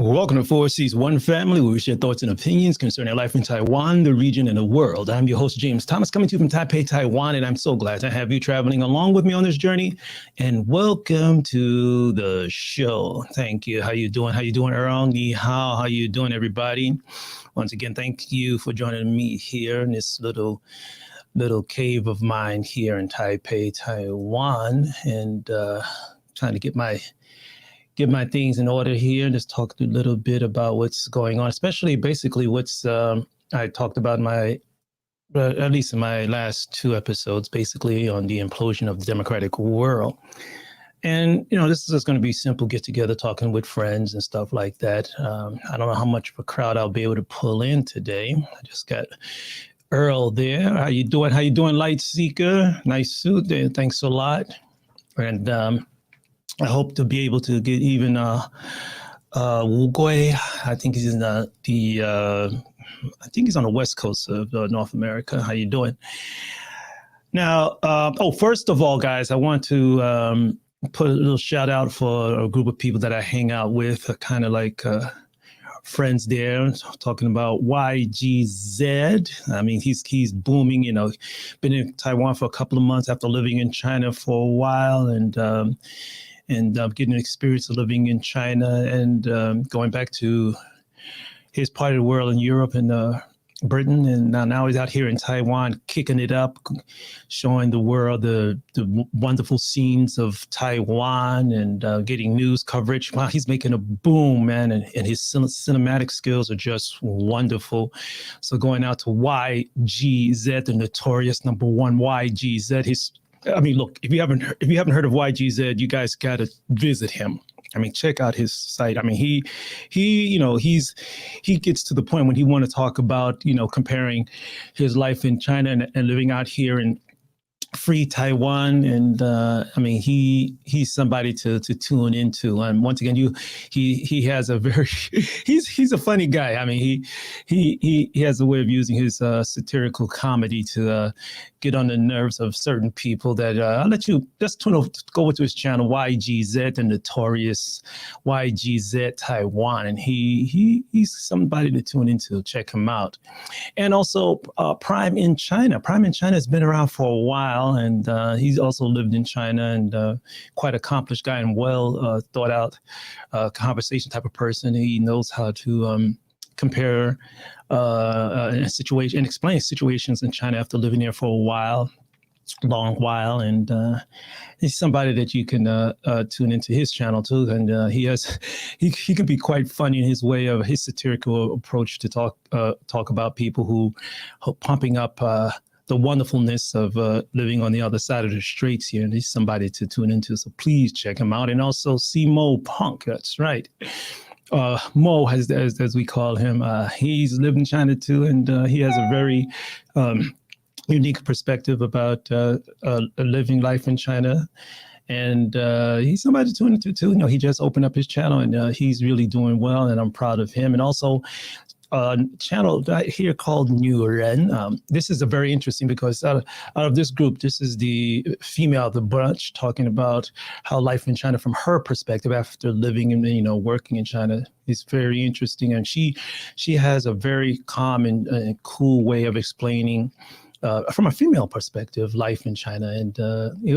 Welcome to Four Seas One Family, where we share thoughts and opinions concerning life in Taiwan, the region, and the world. I'm your host, James Thomas, coming to you from Taipei, Taiwan, and I'm so glad to have you traveling along with me on this journey. And welcome to the show. Thank you. How you doing? How you doing, Earl? Ni hao. How you doing, everybody? Once again, thank you for joining me here in this little cave of mine here in Taipei, Taiwan, and trying to get my things in order here and just talk a little bit about what's going on, especially basically what's I talked about at least in my last two episodes, basically on the implosion of the democratic world. And, this is just going to be simple get together, talking with friends and stuff like that. I don't know how much of a crowd I'll be able to pull in today. I just got Earl there. How you doing, Light Seeker? Nice suit there. Thanks a lot. And I hope to be able to get even Wu Gui. I think he's in I think he's on the west coast of North America. How you doing? Now, first of all, guys, I want to put a little shout out for a group of people that I hang out with, kind of like friends there, talking about YGZ. I mean, he's booming, been in Taiwan for a couple of months after living in China for a while, and getting an experience of living in China and going back to his part of the world in Europe and Britain. And now he's out here in Taiwan, kicking it up, showing the world the wonderful scenes of Taiwan and getting news coverage. Wow, he's making a boom, man. And his cinematic skills are just wonderful. So going out to YGZ, the notorious number one YGZ, look, if you haven't heard of YGZ, you guys got to visit him. I mean, check out his site. I mean, he gets to the point when he want to talk about, comparing his life in China and living out here in free Taiwan. And he's somebody to tune into. And once again, he has a very he's a funny guy. I mean, he has a way of using his satirical comedy to get on the nerves of certain people. That I'll let you just go over to his channel, YGZ, the notorious YGZ Taiwan, and he's somebody to tune into. Check him out. And also Prime in China. Prime in China has been around for a while. And he's also lived in China, and quite accomplished guy and well thought out conversation type of person. He knows how to compare a situation and explain situations in China after living there for a long while. And he's somebody that you can tune into his channel too. And he can be quite funny in his way of his satirical approach to talk about people who pumping up the wonderfulness of living on the other side of the straits here. And he's somebody to tune into. So please check him out. And also see Mo Punk. That's right. Mo, as we call him, he's lived in China too. And he has a very unique perspective about living life in China. And he's somebody to tune into too. He just opened up his channel, and he's really doing well. And I'm proud of him. And also, channel right here called New Ren. This is a very interesting because out of this group, this is the female of the bunch talking about how life in China from her perspective after living and working in China is very interesting. And she has a very calm and cool way of explaining from a female perspective, life in China. And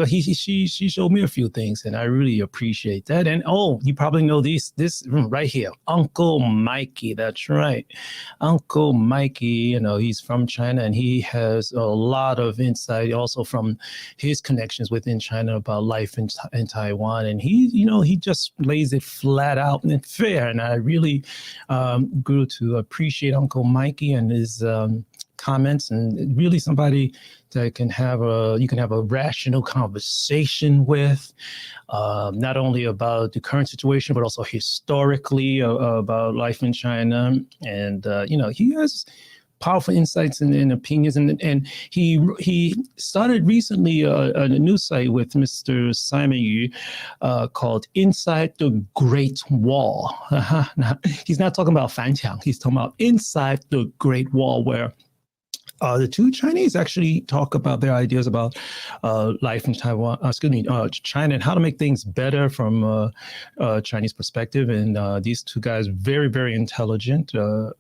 she showed me a few things, and I really appreciate that. And you probably know this right here, Uncle Mikey. That's right, Uncle Mikey. He's from China, and he has a lot of insight also from his connections within China about life in Taiwan. And he just lays it flat out and fair. And I really grew to appreciate Uncle Mikey and his comments, and really somebody that you can have a rational conversation with, not only about the current situation, but also historically about life in China. And he has powerful insights and opinions, and he started recently a new site with Mr. Simon Yu called Inside the Great Wall. He's not talking about Fanqiang. He's talking about Inside the Great Wall, where the two Chinese actually talk about their ideas about life in Taiwan, China, and how to make things better from a Chinese perspective. And these two guys, very, very intelligent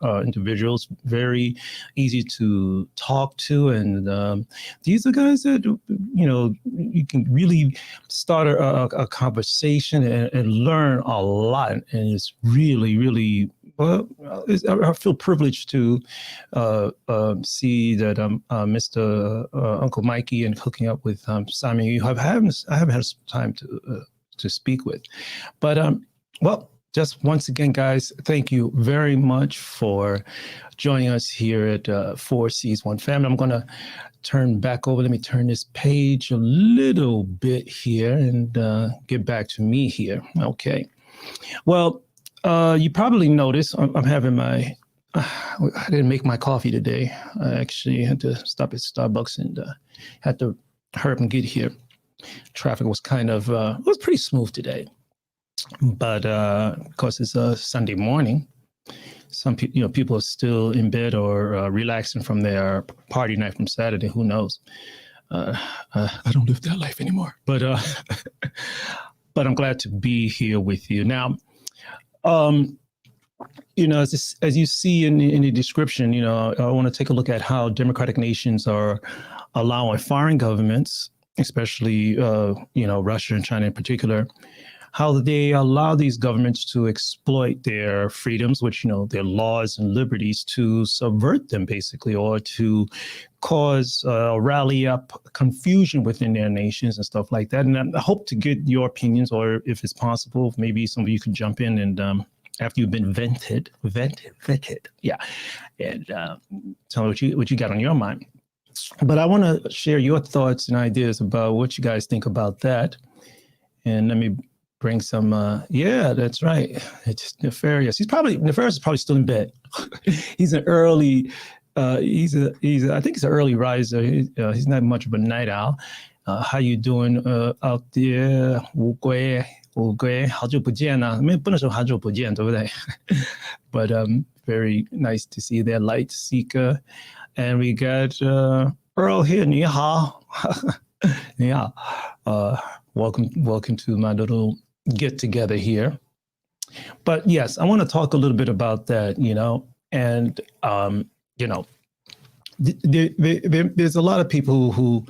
individuals, very easy to talk to. And these are guys that, you can really start a conversation and learn a lot. And it's really, really, well, I feel privileged to see that Mr. Uncle Mikey and hooking up with Simon. I haven't had some time to speak with, but well, just once again, guys, thank you very much for joining us here at 4 Seas One Family. I'm gonna turn back over. Let me turn this page a little bit here and get back to me here. Okay. Well, you probably noticed I'm having I didn't make my coffee today. I actually had to stop at Starbucks and had to hurry up and get here. Traffic was kind of, it was pretty smooth today. But of course, it's a Sunday morning. Some people are still in bed or relaxing from their party night from Saturday. Who knows? I don't live that life anymore. But but I'm glad to be here with you now. As you see in the description, I want to take a look at how democratic nations are allowing foreign governments, especially, Russia and China in particular, how they allow these governments to exploit their freedoms, which, their laws and liberties, to subvert them, basically, or to cause rally up confusion within their nations and stuff like that. And I hope to get your opinions, or if it's possible, maybe some of you can jump in and after you've been vetted, yeah, and tell me what you got on your mind. But I want to share your thoughts and ideas about what you guys think about that. And let me bring some. Yeah, that's right. It's Nefarious. Nefarious is probably still in bed. He's an early. I think he's an early riser. He's not much of a night owl. How you doing out there, Wu Gui? 好久不见啊，不能说好久不见，对不对？ But very nice to see that Light Seeker. And we got Earl here. 你好. 你好. Welcome to my little get together here. But yes, I want to talk a little bit about that, and there's a lot of people who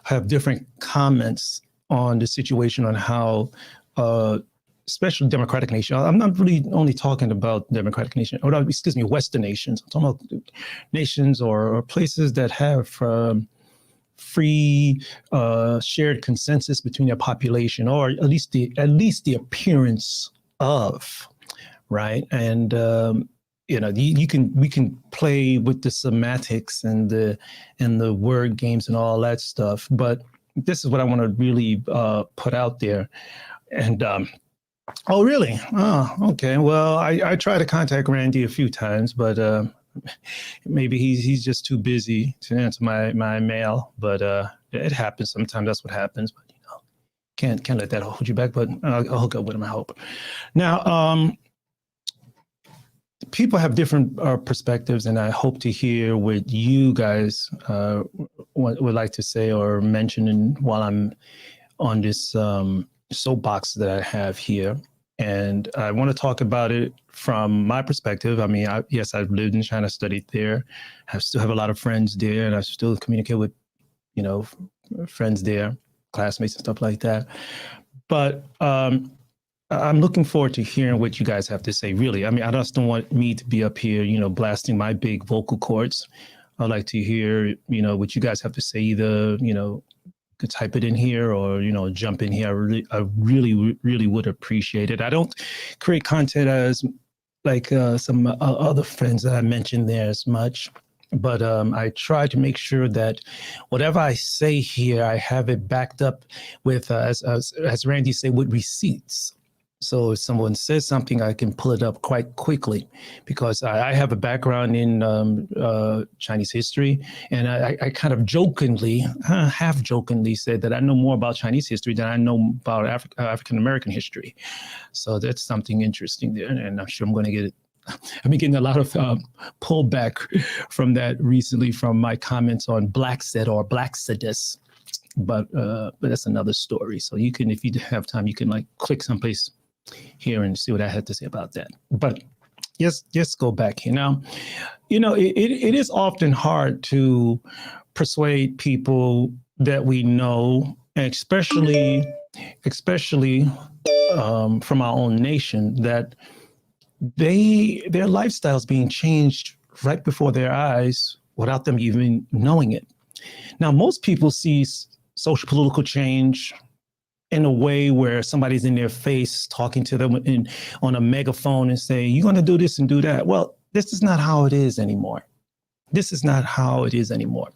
have different comments on the situation, on how especially democratic nations. I'm not really only talking about democratic nations, or Western nations. I'm talking about nations or places that have free shared consensus between their population, or at least the appearance of, right? And we can play with the semantics and the word games and all that stuff, but this is what I want to really put out there. And oh, really? Oh, okay. Well, I tried to contact Randy a few times, but maybe he's just too busy to answer my mail. But it happens sometimes. That's what happens. But can't let that hold you back. But I'll hook up with him, I hope. Now, people have different perspectives, and I hope to hear what you guys would like to say or mention while I'm on this soapbox that I have here. And I want to talk about it from my perspective. I mean, yes, I've lived in China, studied there. I still have a lot of friends there, and I still communicate with, friends there, classmates and stuff like that. But I'm looking forward to hearing what you guys have to say, really. I mean, I just don't want me to be up here, blasting my big vocal cords. I'd like to hear, what you guys have to say, either, could type it in here or, jump in here. I really would appreciate it. I don't create content as like some other friends that I mentioned there as much, but I try to make sure that whatever I say here, I have it backed up with, as Randy said, with receipts. So if someone says something, I can pull it up quite quickly, because I have a background in Chinese history, and I kind of half jokingly said that I know more about Chinese history than I know about African American history. So that's something interesting there, and I'm sure I'm going to get I've been getting a lot of pullback from that recently from my comments on Blackset or Blacksedus. But that's another story. So you can, if you have time, you can like click someplace here and see what I had to say about that. But just go back here. Now, it is often hard to persuade people that we know, especially from our own nation, that their lifestyles being changed right before their eyes without them even knowing it. Now, most people see social political change in a way where somebody's in their face talking to them on a megaphone and saying, you're going to do this and do that. Well, this is not how it is anymore. This is not how it is anymore.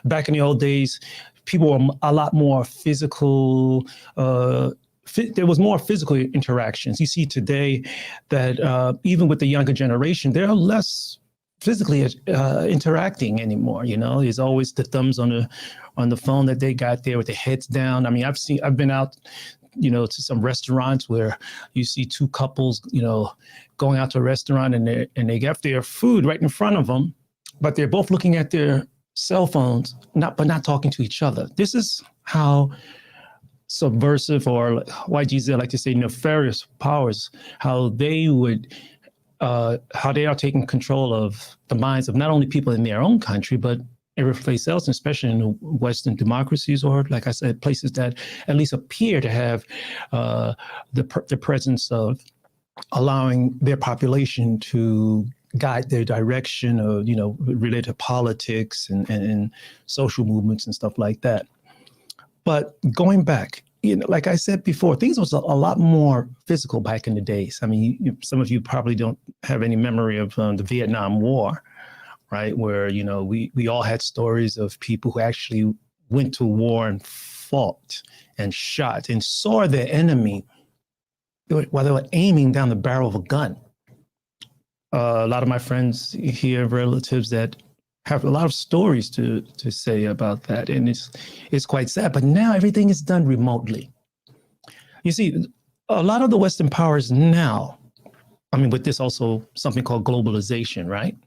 Back in the old days, people were a lot more physical. There was more physical interactions. You see today that even with the younger generation, they're less physically interacting anymore. There's always the thumbs on the phone that they got there with their heads down. I mean, I've been out, to some restaurants where you see two couples, going out to a restaurant and they got their food right in front of them, but they're both looking at their cell phones, but not talking to each other. This is how subversive, or YGZ like to say nefarious powers, how they are taking control of the minds of not only people in their own country, but every place else, especially in the Western democracies, or like I said, places that at least appear to have the presence of allowing their population to guide their direction of, related to politics and social movements and stuff like that. But going back, like I said before, things was a lot more physical back in the days. I mean, some of you probably don't have any memory of the Vietnam War, right? Where, we all had stories of people who actually went to war and fought and shot and saw their enemy while they were aiming down the barrel of a gun. A lot of my friends here, relatives that have a lot of stories to say about that. And it's quite sad, but now everything is done remotely. You see, a lot of the Western powers now, I mean, with this also something called globalization, right?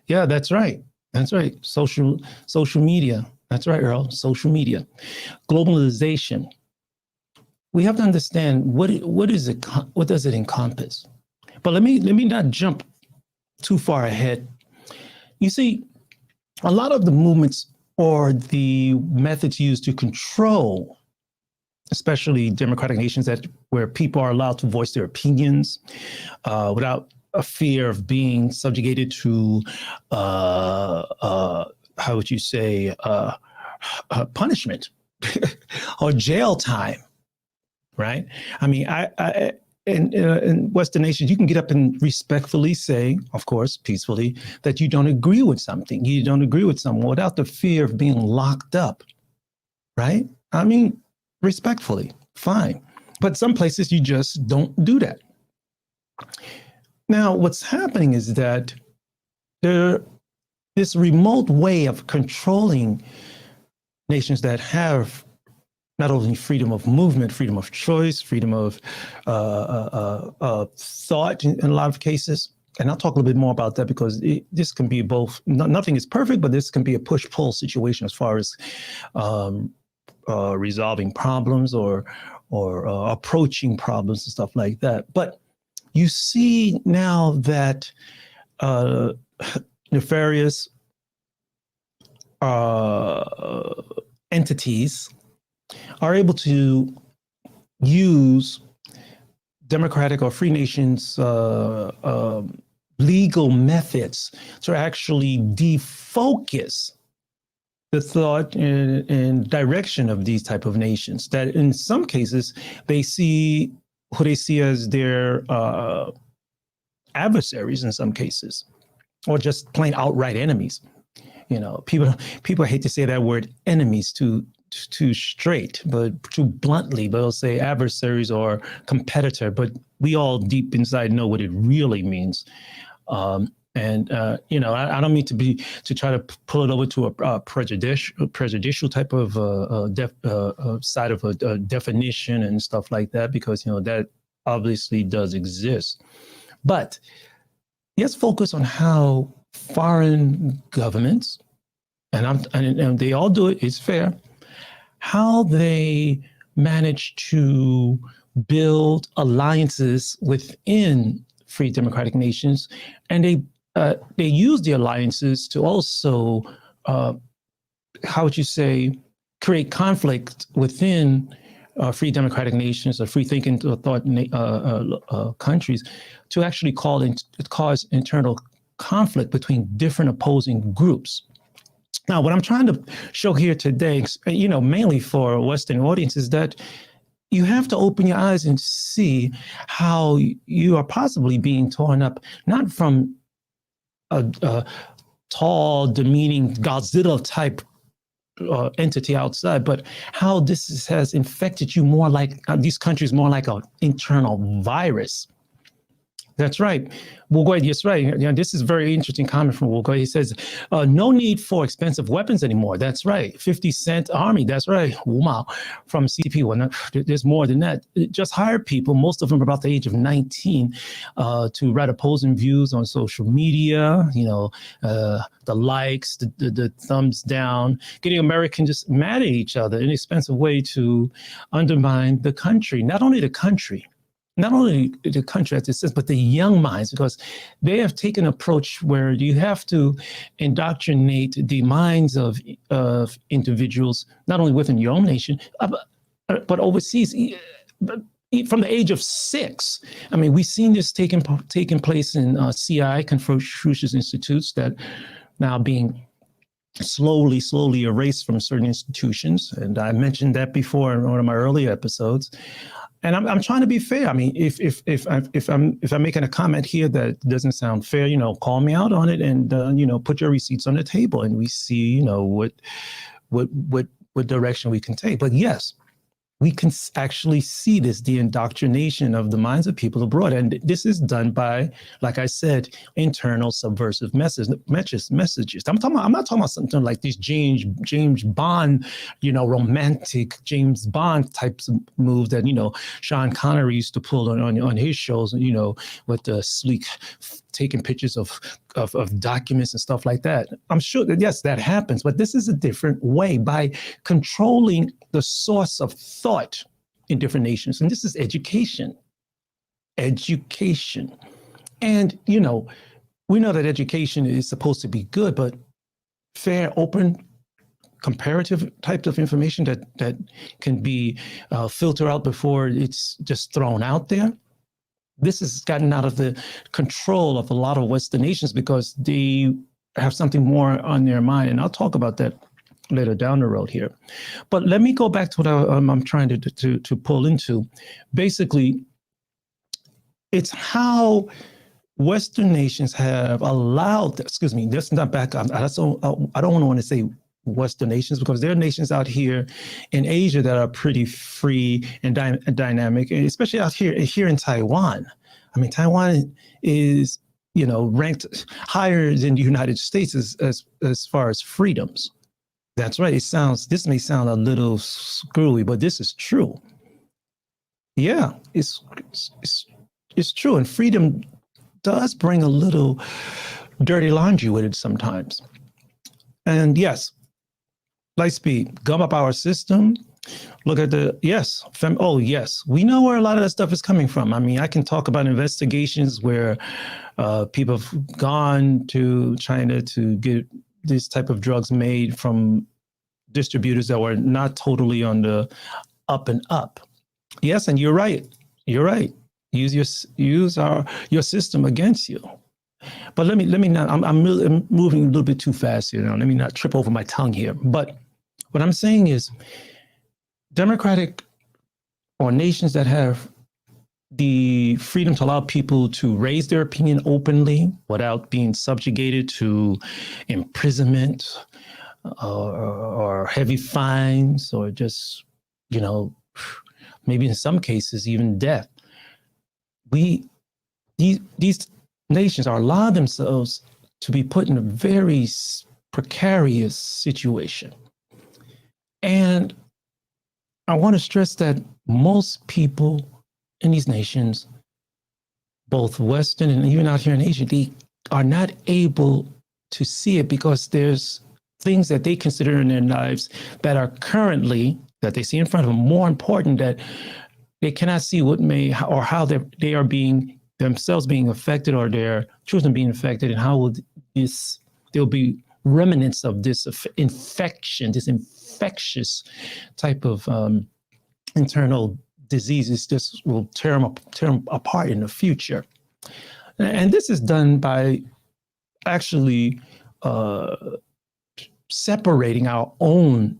Yeah, that's right. That's right. Social media. That's right, Earl. Social media. Globalization. We have to understand what does it encompass? But let me not jump too far ahead. You see, a lot of the movements or the methods used to control, especially democratic nations where people are allowed to voice their opinions without a fear of being subjugated to, how would you say, punishment or jail time, right? I mean, in Western nations, you can get up and respectfully say, of course, peacefully, that you don't agree with something. You don't agree with someone without the fear of being locked up, right? I mean, respectfully, fine. But some places you just don't do that. Now, what's happening is that this remote way of controlling nations that have not only freedom of movement, freedom of choice, freedom of thought in a lot of cases. And I'll talk a little bit more about that because this can be both, nothing is perfect, but this can be a push-pull situation as far as resolving problems or approaching problems and stuff like that. But you see now that nefarious entities are able to use democratic or free nations' legal methods to actually defocus the thought and direction of these type of nations. That in some cases they see who they see as their adversaries in some cases, or just plain outright enemies. People hate to say that word enemies too straight, but too bluntly, but they'll say adversaries or competitor, but we all deep inside know what it really means. I don't mean to try to pull it over to a prejudicial type of side of a definition and stuff like that, because, that obviously does exist. But let's focus on how foreign governments, and they all do it, it's fair, how they manage to build alliances within free democratic nations, and they use the alliances to also, how would you say, create conflict within free democratic nations or free thinking thought countries to actually cause internal conflict between different opposing groups. Now, what I'm trying to show here today, mainly for Western audiences, is that you have to open your eyes and see how you are possibly being torn up, not from a tall, demeaning Godzilla type entity outside, but how this has infected you more like these countries more like an internal virus. That's right. Wogoy, yes, right. Yeah, this is very interesting comment from Wogoy. He says, no need for expensive weapons anymore. That's right. 50-cent army. That's right. Wow. From CP. Well, there's more than that. Just hire people, most of them about the age of 19, to write opposing views on social media, the likes, the thumbs down, getting Americans just mad at each other, an expensive way to undermine the country. Not only the country as it says, but the young minds, because they have taken an approach where you have to indoctrinate the minds of individuals, not only within your own nation, but overseas, from the age of 6. I mean, we've seen this taking place in CI, Confucius Institutes, that now being slowly erased from certain institutions. And I mentioned that before in one of my earlier episodes. And I'm trying to be fair. I mean, if I'm making a comment here that doesn't sound fair, call me out on it, and put your receipts on the table, and we see what direction we can take. But yes, we can actually see the indoctrination of the minds of people abroad. And this is done by, like I said, internal subversive messages. I'm not talking about something like this James Bond, romantic James Bond types of move that, Sean Connery used to pull on his shows, with the sleek taking pictures of documents and stuff like that. I'm sure that, yes, that happens, but this is a different way, by controlling the source of thought in different nations. And this is education. And, we know that education is supposed to be good, but fair, open, comparative types of information that can be filtered out before it's just thrown out there. This has gotten out of the control of a lot of Western nations because they have something more on their mind. And I'll talk about that later down the road here. But let me go back to what I'm trying to pull into. Basically, it's how Western nations have allowed, let's not back up. I don't want to say Western nations, because there are nations out here in Asia that are pretty free and dynamic, especially out here in Taiwan. I mean, Taiwan is, ranked higher than the United States as far as freedoms. That's right. This may sound a little screwy, but this is true. Yeah, it's true. And freedom does bring a little dirty laundry with it sometimes. And yes, Lightspeed, gum up our system. Look at yes, we know where a lot of that stuff is coming from. I mean, I can talk about investigations where people have gone to China to get this type of drugs made from distributors that were not totally on the up and up. Yes, and you're right. Use your system against you. But let me not. I'm moving a little bit too fast here now. Let me not trip over my tongue here. But what I'm saying is, democratic or nations that have the freedom to allow people to raise their opinion openly without being subjugated to imprisonment or heavy fines, or just, maybe in some cases even death. These nations are allowing themselves to be put in a very precarious situation. And I want to stress that most people in these nations, both Western and even out here in Asia, are not able to see it because there's things that they consider in their lives that are currently, that they see in front of them, more important, that they cannot see what may, or how they are being themselves being affected, or their children being affected, and how will there'll be remnants of this infection, this infectious type of internal diseases. This will tear them apart in the future. And this is done by actually separating our own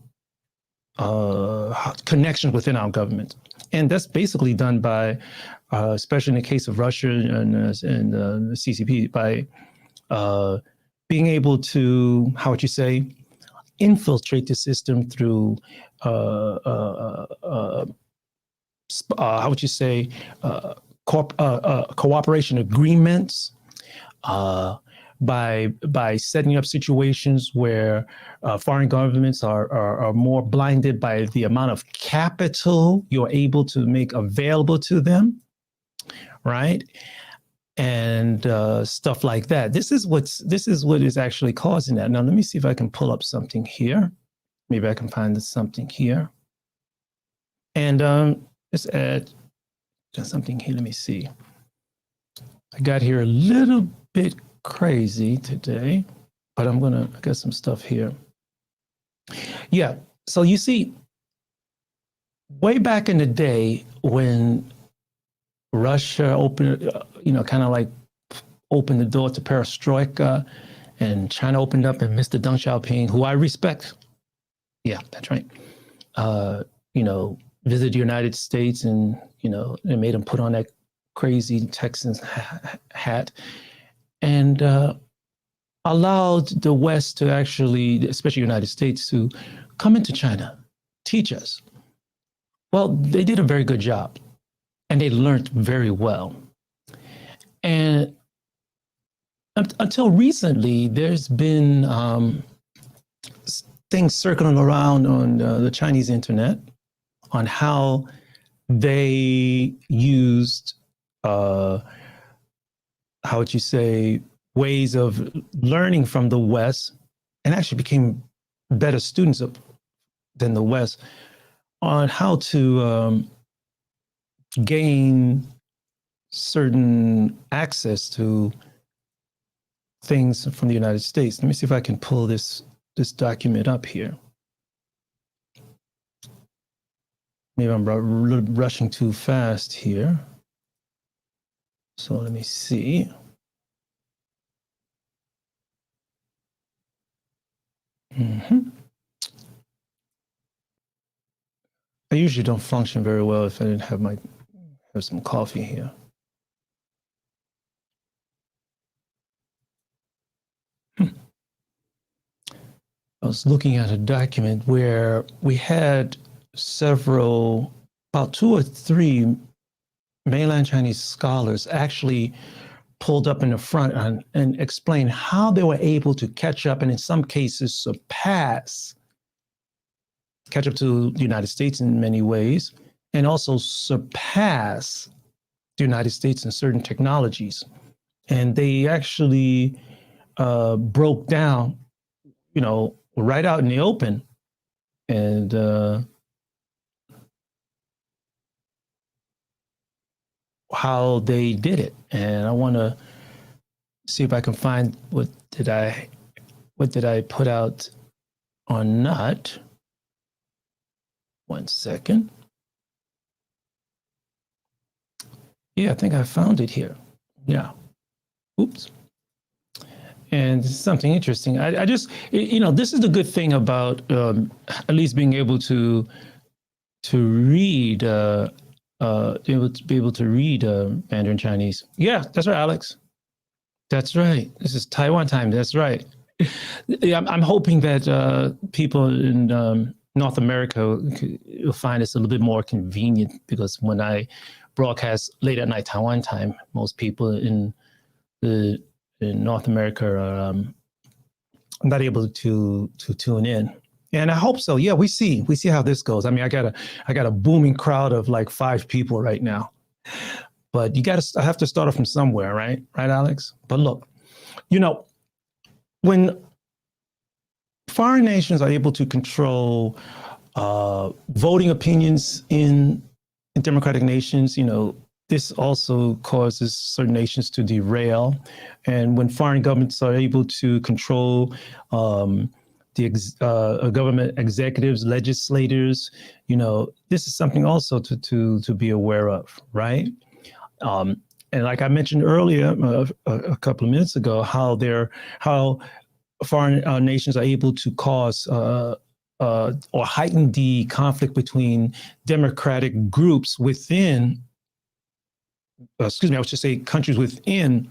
connections within our government. And that's basically done by, especially in the case of Russia and the CCP, by being able to, how would you say, infiltrate the system through, how would you say, cooperation agreements, by setting up situations where foreign governments are more blinded by the amount of capital you're able to make available to them, right? And stuff like that. This is what is actually causing that. Now, let me see if I can pull up something here. Maybe I can find something here. And let's add something here. Let me see. I got here a little bit crazy today, but I got some stuff here. Yeah. So you see, way back in the day when Russia opened, kind of like opened the door to perestroika, and China opened up, and Mr. Deng Xiaoping, who I respect, yeah, that's right, visited the United States, and, they made him put on that crazy Texan hat, and allowed the West to actually, especially the United States, to come into China, teach us. Well, they did a very good job, and they learned very well. And until recently, there's been things circling around on the Chinese internet on how they used, how would you say, ways of learning from the West, and actually became better students than the West, on how to gain certain access to things from the United States. Let me see if I can pull this document up here. Maybe I'm rushing too fast here. So let me see. I usually don't function very well if I didn't have some coffee here. I was looking at a document where we had about 2 or 3 mainland Chinese scholars actually pulled up in the front and explained how they were able to catch up, and in some cases catch up to the United States in many ways, and also surpass the United States in certain technologies. And they actually broke down, right out in the open, and how they did it. And I want to see if I can find what did I put out or not. 1 second. Yeah, I think I found it here. Yeah. Oops. And something interesting. I just, this is the good thing about at least being able to read, be able to read Mandarin Chinese. Yeah, that's right, Alex. That's right. This is Taiwan time. That's right. Yeah, I'm hoping that people in North America will find this a little bit more convenient, because when I broadcast late at night Taiwan time, most people in North America are not able to tune in. And I hope so. Yeah, we see how this goes. I mean, I got a booming crowd of like 5 people right now, but I have to start off from somewhere, right? Right, Alex? But look, You know, when foreign nations are able to control voting opinions in democratic nations, you know, this also causes certain nations to derail. And when foreign governments are able to control the government executives, legislators, you know, this is something also to be aware of, right? And like I mentioned earlier, a couple of minutes ago, how foreign nations are able to cause or heighten the conflict between democratic groups within, I should say countries within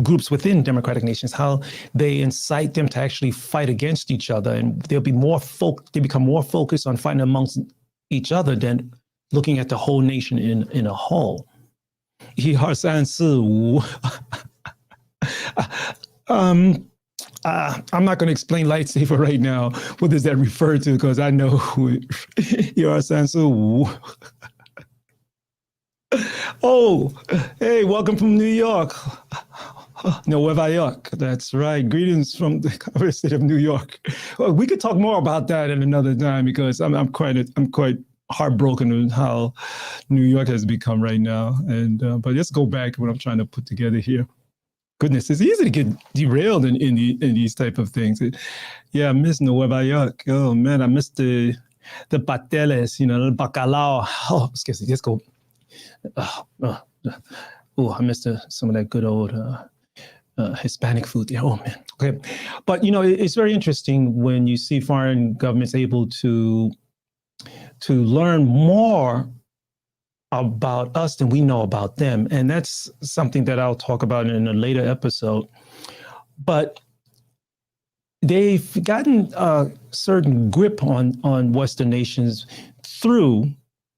groups within democratic nations, how they incite them to actually fight against each other. And they'll be they become more focused on fighting amongst each other than looking at the whole nation in a whole. 1、2、3、4、5 I'm not going to explain lightsaber right now. What does that refer to? Because I know who 1、2、3、4、5 Oh, hey, welcome from New York. Nueva York. That's right. Greetings from the University of New York. Well, we could talk more about that at another time because I'm quite heartbroken with how New York has become right now. And but let's go back to what I'm trying to put together here. Goodness, it's easy to get derailed in these type of things. Yeah, I miss Nueva York. Oh man, I miss the pateles, you know, the bacalao. Oh, excuse me. Let's go. I missed some of that good old Hispanic food there. Oh man. Okay, but you know, it's very interesting when you see foreign governments able to learn more about us than we know about them, and that's something that I'll talk about in a later episode. But they've gotten a certain grip on Western nations through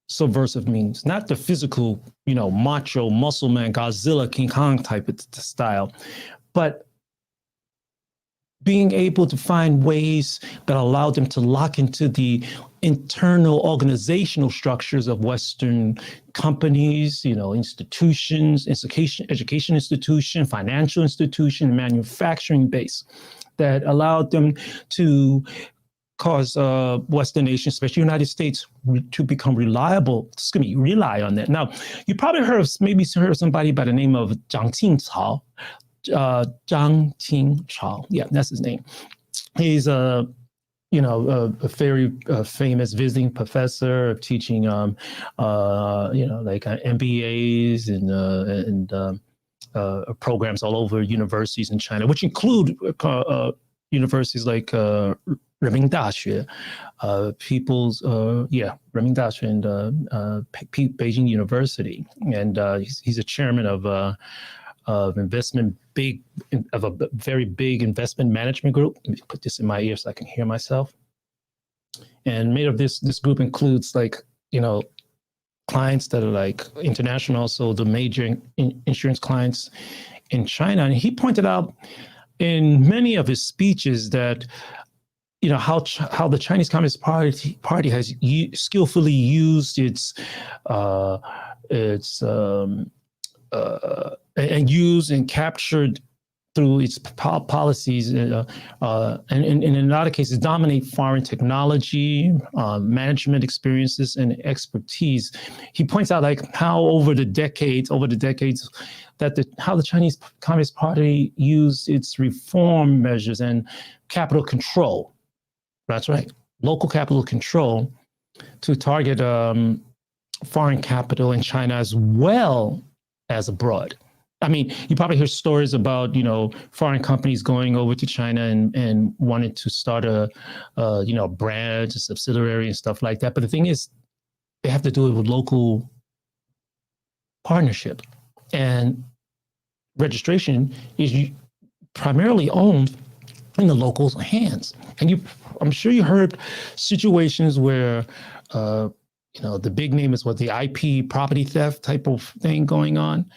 subversive means, not the physical, you know, macho, muscle man, Godzilla, King Kong type of style, but being able to find ways that allow them to lock into the internal organizational structures of Western companies, you know, institutions, education institution, financial institution, manufacturing base that allowed them to cause Western nations, especially United States, to become rely on that. Now, you probably heard of somebody by the name of Zhang Qingcao. Zhang Qingcao, yeah, that's his name. He's a very famous visiting professor of teaching, like MBAs and programs all over universities in China, which include universities like Renmin Daxue, Renmin Daxue and Beijing University, and he's a chairman of a very big investment management group. Let me put this in my ear so I can hear myself. And made of this group includes, like, you know, clients that are like international, so the major insurance clients in China. And he pointed out in many of his speeches that, you know, how the Chinese Communist Party has skillfully used its and used and captured through its policies, and in a lot of cases dominate foreign technology, management experiences, and expertise. He points out like how over the decades, that how the Chinese Communist Party used its reform measures and capital control. That's right, local capital control to target foreign capital in China as well as abroad. I mean, you probably hear stories about, you know, foreign companies going over to China and wanting to start a branch, a subsidiary and stuff like that. But the thing is, they have to do it with local partnership, and registration is primarily owned in the local hands. And I'm sure you heard situations where, the big name is the IP property theft type of thing going on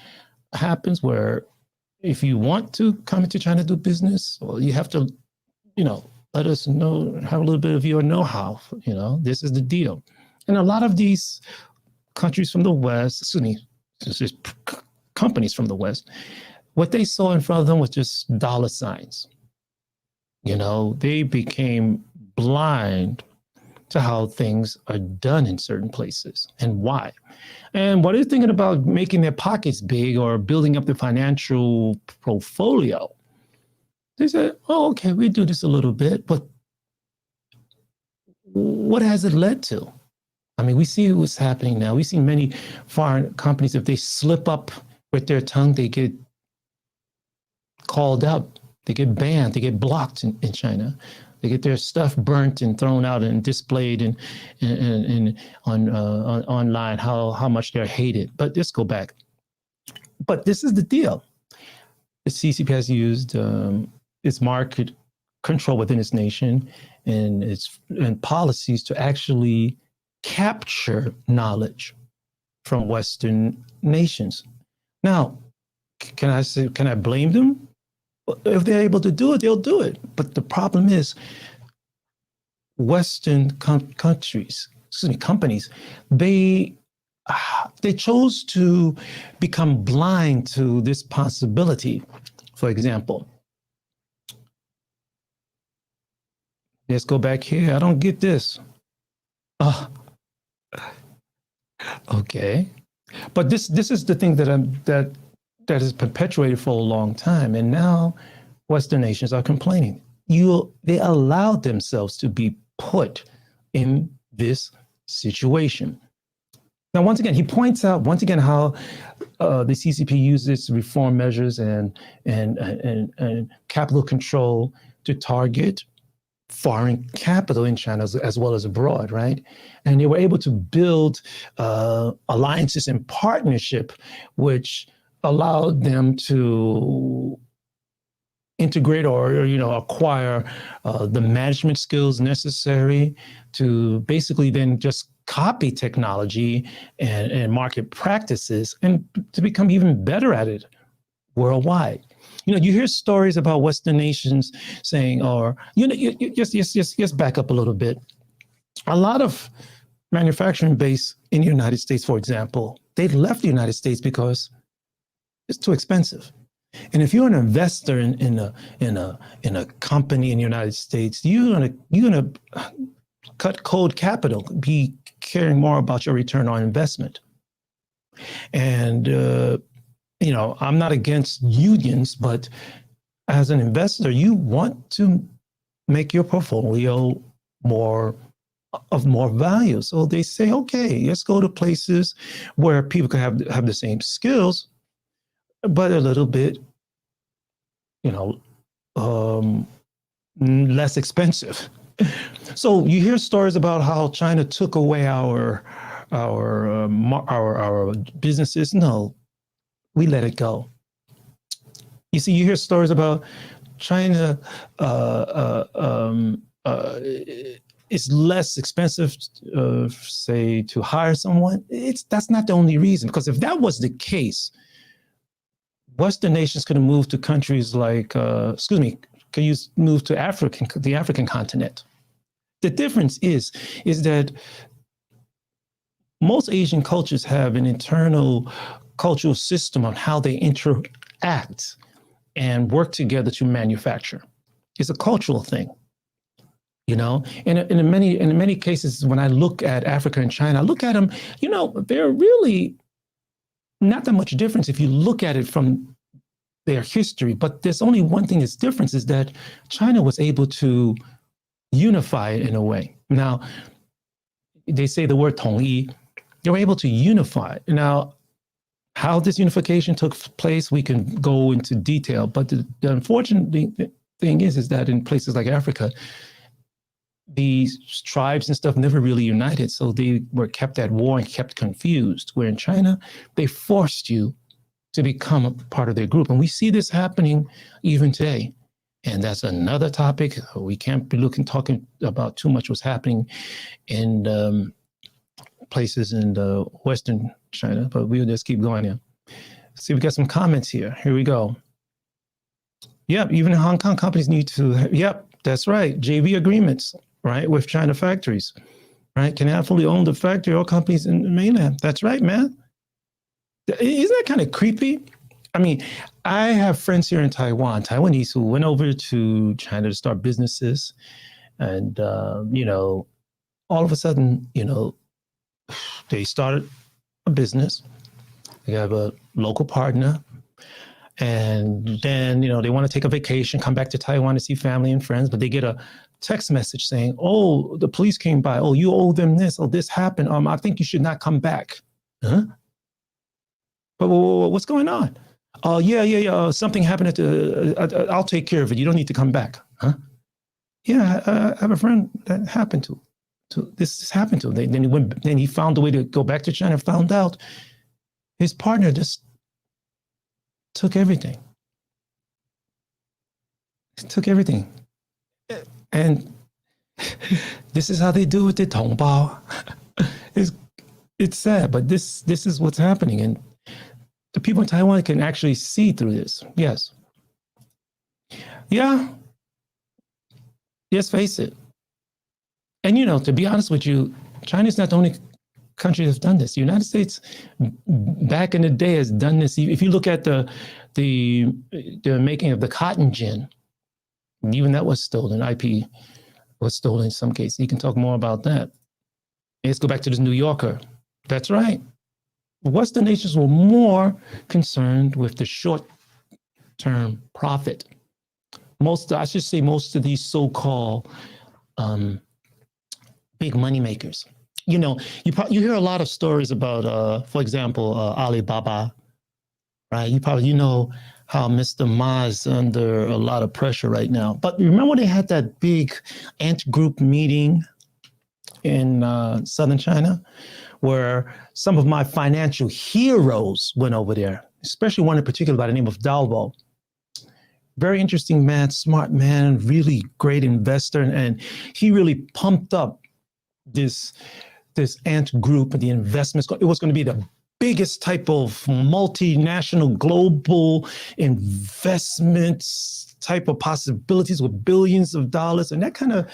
happens, where if you want to come into China to do business, well, you have to, let us know, have a little bit of your know-how, this is the deal. And a lot of these countries from the West, companies from the West, what they saw in front of them was just dollar signs. They became blind to how things are done in certain places and why. And what are they thinking about making their pockets big or building up the financial portfolio? They said, oh, okay, we do this a little bit, but what has it led to? I mean, we see what's happening now. We see many foreign companies, if they slip up with their tongue, they get called out, they get banned, they get blocked in China. They get their stuff burnt and thrown out and displayed on online how much they're hated. But let's go back. But this is the deal. The CCP has used its market control within its nation and policies to actually capture knowledge from Western nations. Now, can I blame them? If they're able to do it, they'll do it. But the problem is Western companies, they chose to become blind to this possibility. For example, let's go back here. I don't get this. Okay. But this is the thing that is perpetuated for a long time. And now Western nations are complaining. They allowed themselves to be put in this situation. Now, once again, he points out how the CCP uses reform measures and capital control to target foreign capital in China as well as abroad, right? And they were able to build alliances and partnership, which allowed them to integrate or acquire the management skills necessary to basically then just copy technology and market practices and to become even better at it worldwide. You hear stories about Western nations saying, or just back up a little bit. A lot of manufacturing base in the United States, for example, they've left the United States because it's too expensive. And if you're an investor in a company in the United States, you're gonna cut cold capital, be caring more about your return on investment. And I'm not against unions, but as an investor, you want to make your portfolio more value. So they say, okay, let's go to places where people can have the same skills, but a little bit, less expensive. So you hear stories about how China took away our businesses. No, we let it go. You see, you hear stories about China it's less expensive, say, to hire someone. That's not the only reason, because if that was the case, Western nations could have moved to countries like, move to the African continent. The difference is that most Asian cultures have an internal cultural system on how they interact and work together to manufacture. It's a cultural thing. And in many cases, when I look at Africa and China, I look at them, they're really not that much difference if you look at it from their history. But there's only one thing that's different, is that China was able to unify it in a way. Now, they say the word 统一, they were able to unify. Now, how this unification took place, we can go into detail. But the unfortunate thing is that in places like Africa, these tribes and stuff never really united. So they were kept at war and kept confused. Where in China, they forced you to become a part of their group. And we see this happening even today. And that's another topic. We can't be talking about too much what's happening in places in the Western China, but we'll just keep going here. See, we got some comments here. Here we go. Yep, even in Hong Kong, companies need to, yep, that's right, JV agreements, right, with China factories, right? Can I fully own the factory or companies in the mainland? That's right, man. Isn't that kind of creepy? I mean, I have friends here in Taiwan, Taiwanese, who went over to China to start businesses. And, all of a sudden, they started a business. They have a local partner. And then, they want to take a vacation, come back to Taiwan to see family and friends, but they get a text message saying, oh, the police came by. Oh, you owe them this. Oh, this happened. I think you should not come back. Huh? But what's going on? Oh, yeah. Something happened I'll take care of it. You don't need to come back. Huh? Yeah, I have a friend that happened to this happened to. Then he found a way to go back to China, found out his partner just took everything. Took everything. And this is how they do with the Tongbao. It's sad, but this is what's happening. And the people in Taiwan can actually see through this. Yes. Yeah. Yes, face it. And, to be honest with you, China's not the only country that's done this. The United States, back in the day, has done this. If you look at the making of the cotton gin, even that was stolen. IP was stolen in some cases. You can talk more about that. Let's go back to this New Yorker. That's right. Western nations were more concerned with the short-term profit. Most of these so-called big money makers. You hear a lot of stories about, for example, Alibaba, right? You know how Mr. Ma is under a lot of pressure right now. But remember when they had that big ant group meeting in southern China, where some of my financial heroes went over there, especially one in particular by the name of Dalbo. Very interesting man, smart man, really great investor. And he really pumped up this ant group and the investments. It was going to be the biggest type of multinational global investments type of possibilities with billions of dollars. And that kind of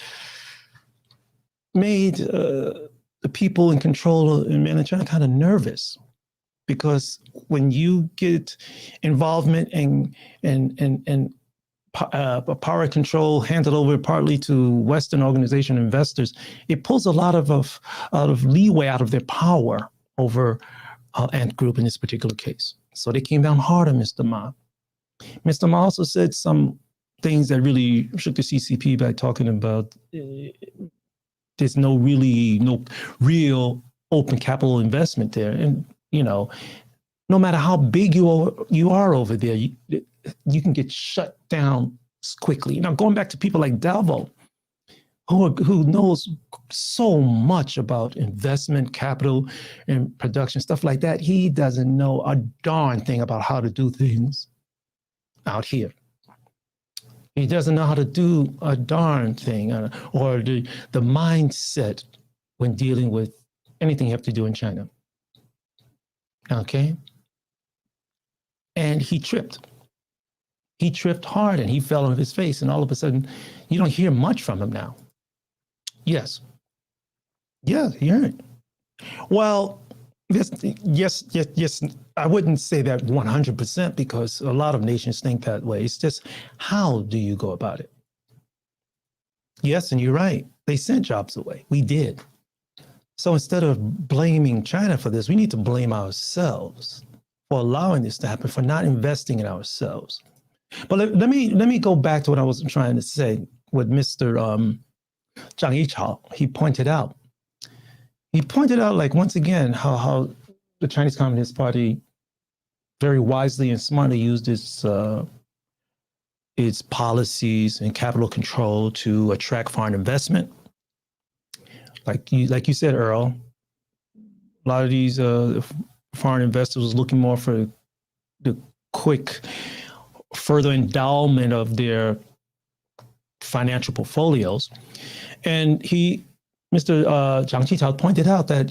made the people in control in mainland China kind of nervous, because when you get involvement and power control handed over partly to Western organization investors, it pulls a lot of leeway out of their power over Ant Group in this particular case. So they came down hard on Mr. Ma. Mr. Ma also said some things that really shook the CCP by talking about there's no real open capital investment there. And, no matter how big you are over there, you can get shut down quickly. Now, going back to people like Dalvo, who knows so much about investment, capital, and production, stuff like that, he doesn't know a darn thing about how to do things out here. He doesn't know how to do a darn thing, or the mindset when dealing with anything you have to do in China. Okay? And he tripped. He tripped hard and he fell on his face. And all of a sudden, you don't hear much from him now. Yes. Yeah, you heard. Well, yes. I wouldn't say that 100% because a lot of nations think that way. It's just, how do you go about it? Yes, and you're right. They sent jobs away. We did. So instead of blaming China for this, we need to blame ourselves for allowing this to happen, for not investing in ourselves. But let me go back to what I was trying to say with Mr. Zhang Yichao. He pointed out, like, once again, how the Chinese Communist Party very wisely and smartly used its policies and capital control to attract foreign investment. Like you said, Earl, a lot of these foreign investors was looking more for the quick further endowment of their financial portfolios. And Mr. Zhang Qichao pointed out that,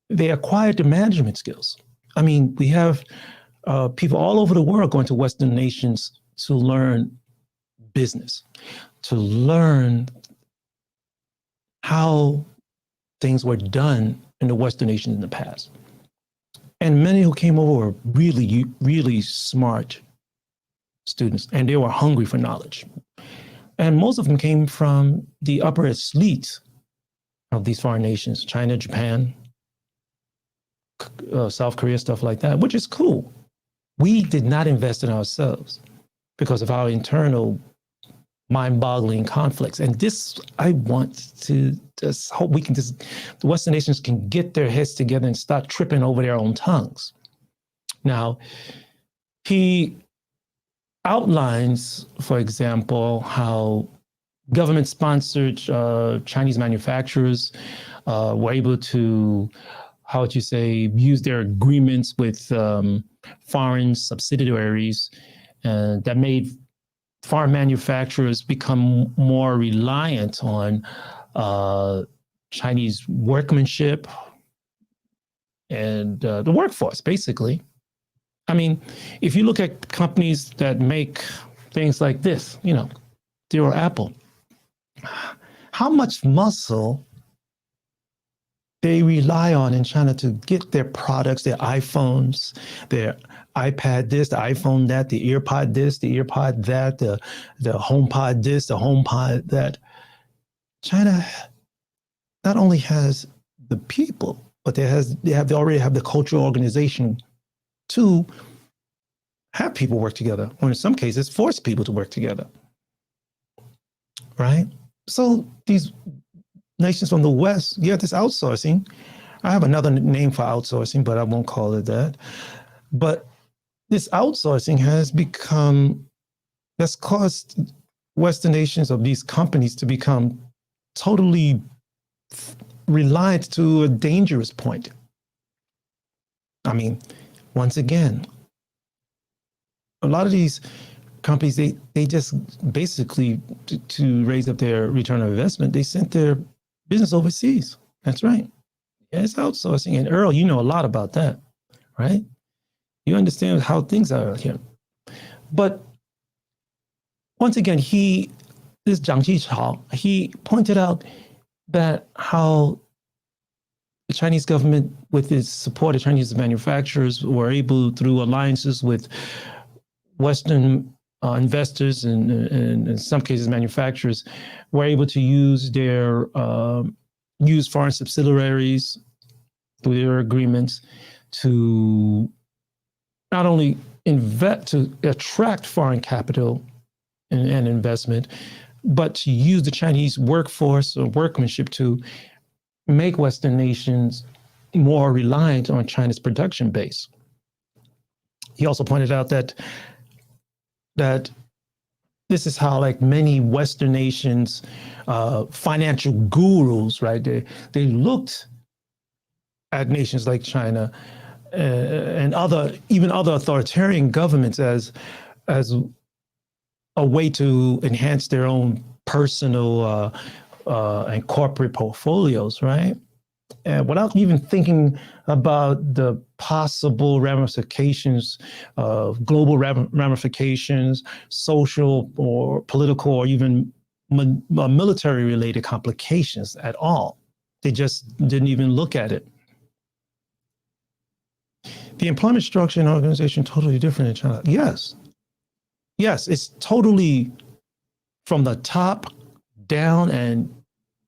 they acquired the management skills. I mean, we have people all over the world going to Western nations to learn business, to learn how things were done in the Western nations in the past. And many who came over were really, really smart students, and they were hungry for knowledge. And most of them came from the upper elite of these foreign nations, China, Japan, South Korea, stuff like that, which is cool. We did not invest in ourselves because of our internal mind-boggling conflicts. And this, I want to just hope we can just, the Western nations can get their heads together and start tripping over their own tongues. Now, he outlines, for example, how government-sponsored Chinese manufacturers were able to, how would you say, use their agreements with foreign subsidiaries that made foreign manufacturers become more reliant on Chinese workmanship and the workforce, basically. I mean, if you look at companies that make things like this, you know, or Apple, how much muscle they rely on in China to get their products, their iPhones, their iPad this, the iPhone that, the EarPod this, the EarPod that, the HomePod this, the HomePod that. China not only has the people, but they already have the cultural organization to have people work together, or in some cases, force people to work together, right? So these nations from the West, yeah, this outsourcing. I have another name for outsourcing, but I won't call it that. But this outsourcing that's caused Western nations of these companies to become totally reliant to a dangerous point. I mean, once again, a lot of these companies, they just basically, to raise up their return on investment, they sent their business overseas. That's right. Yeah, it's outsourcing. And Earl, you know a lot about that, right? You understand how things are here. But once again, this Zhang Qichao, he pointed out that how the Chinese government, with its support of Chinese manufacturers, were able, through alliances with Western investors and in some cases manufacturers, were able to use use foreign subsidiaries through their agreements to not only to attract foreign capital and investment, but to use the Chinese workforce or workmanship to make Western nations more reliant on China's production base. He also pointed out that this is how, like, many Western nations, financial gurus, right? They looked at nations like China and even other authoritarian governments as a way to enhance their own personal and corporate portfolios, right? And without even thinking about the possible ramifications of global ramifications, social or political, or even military-related complications at all. They just didn't even look at it. The employment structure and organization totally different in China. Yes, it's totally from the top down, and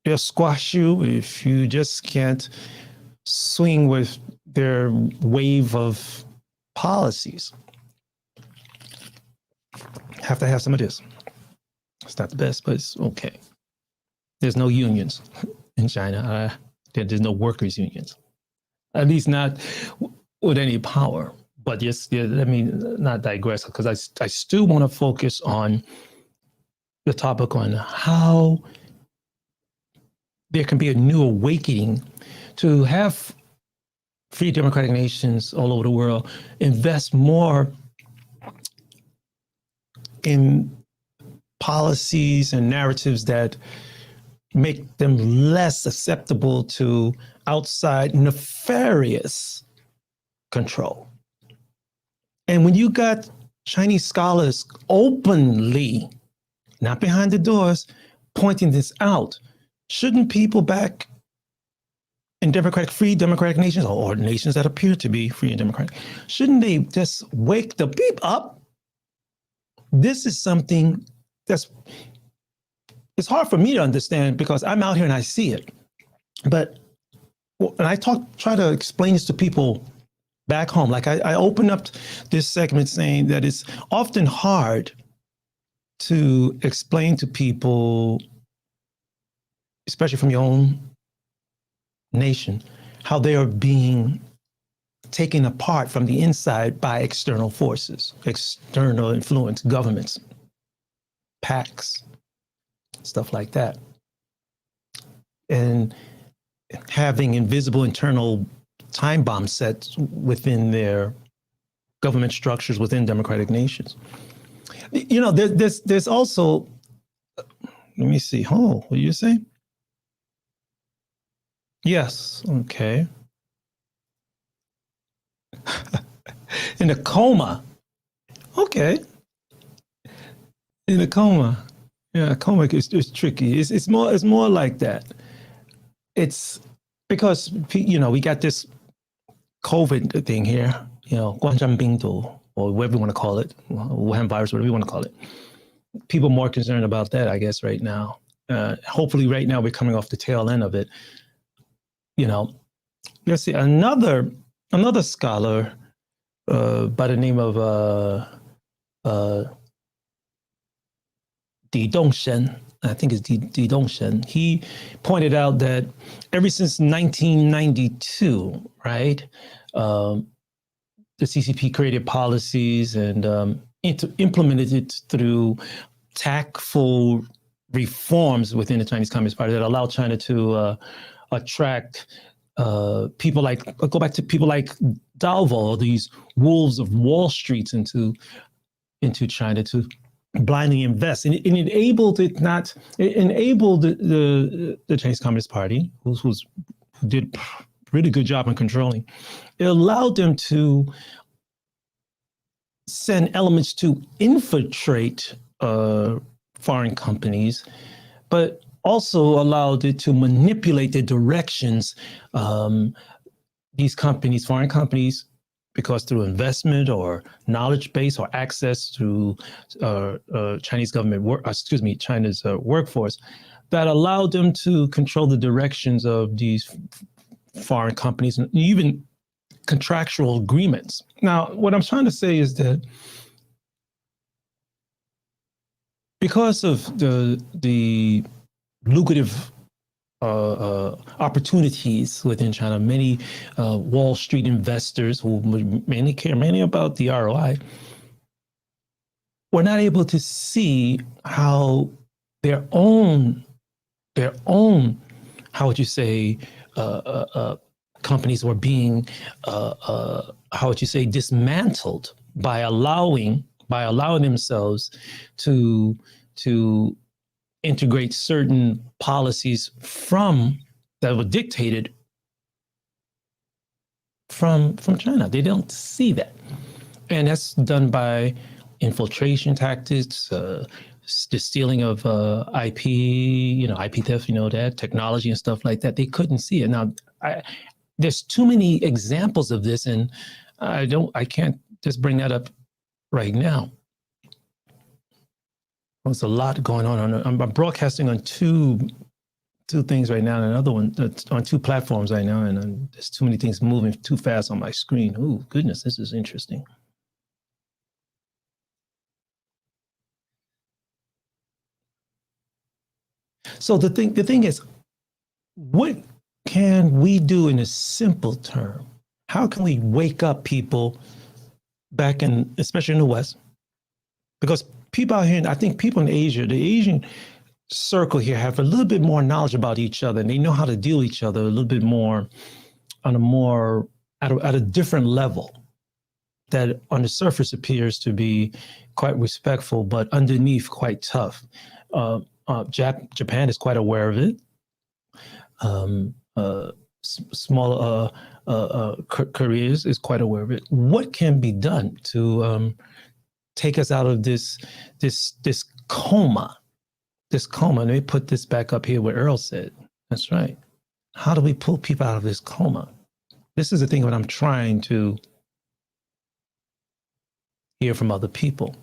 they'll squash you if you just can't swing with their wave of policies. Have to have some of this. It's not the best, but it's okay. There's no unions in China. There's no workers' unions, at least not with any power. But yes, let me not digress, because I still want to focus on the topic on how there can be a new awakening to have free democratic nations all over the world invest more in policies and narratives that make them less susceptible to outside nefarious control. And when you got Chinese scholars openly, not behind the doors, pointing this out, shouldn't people back in free democratic nations, or nations that appear to be free and democratic, shouldn't they just wake the beep up? this is something it's hard for me to understand because I'm out here and I see it. But and I try to explain this to people back home. Like I open up this segment saying that it's often hard to explain to people, especially from your own nation, how they are being taken apart from the inside by external forces, external influence, governments, PACs, stuff like that. And having invisible internal time bomb sets within their government structures within democratic nations. You know, there's also, let me see. Oh, what do you say? Yes. Okay. In a coma. Okay. In a coma. Yeah, coma is tricky. It's more like that. It's because, you know, we got this COVID thing here, you know, 冠状病毒, or whatever you want to call it, Wuhan virus, whatever you want to call it. People more concerned about that, I guess, right now. Hopefully right now we're coming off the tail end of it. You know, let's see, another scholar by the name of Di Dongshen, I think it's Di Dongshen, he pointed out that ever since 1992, right, the CCP created policies and implemented it through tactful reforms within the Chinese Communist Party that allowed China to attract people like, go back to people like Dalvo, these wolves of Wall Street into China to blindly invest. And it enabled the Chinese Communist Party, who did a really good job in controlling. It allowed them to send elements to infiltrate foreign companies, but also allowed it to manipulate the directions these companies, foreign companies, because through investment or knowledge base or access to Chinese government China's workforce, that allowed them to control the directions of these foreign companies and even contractual agreements. Now, what I'm trying to say is that because of the lucrative opportunities within China, many Wall Street investors who mainly care mainly about the ROI were not able to see how their own, how would you say, companies were being, how would you say, dismantled by allowing themselves to integrate certain policies that were dictated from China. They don't see that. And that's done by infiltration tactics, the stealing of IP, IP theft, that technology and stuff like that. They couldn't see it. Now, there's too many examples of this, and I can't just bring that up right now. There's a lot going on. I'm broadcasting on two things right now, and another one on two platforms right now, and there's too many things moving too fast on my screen. Oh, goodness, this is interesting. So the thing is, what can we do in a simple term? How can we wake up people back especially in the West? Because people out here, I think people in Asia, the Asian circle here have a little bit more knowledge about each other, and they know how to deal with each other a little bit more at a different level that on the surface appears to be quite respectful, but underneath quite tough. Japan is quite aware of it. Small Korea is quite aware of it. What can be done to take us out of this coma? This coma. Let me put this back up here what Earl said. That's right. How do we pull people out of this coma? This is the thing that I'm trying to hear from other people.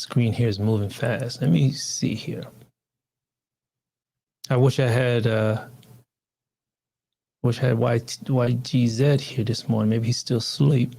screen here is moving fast. Let me see here. I wish I had YGZ here this morning. Maybe he's still asleep.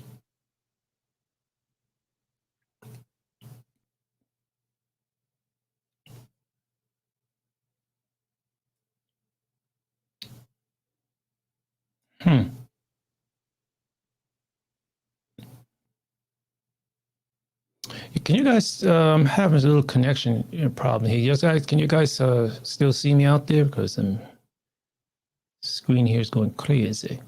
Can you guys have a little connection problem here? Yes, guys, can you guys still see me out there? Because the screen here is going crazy.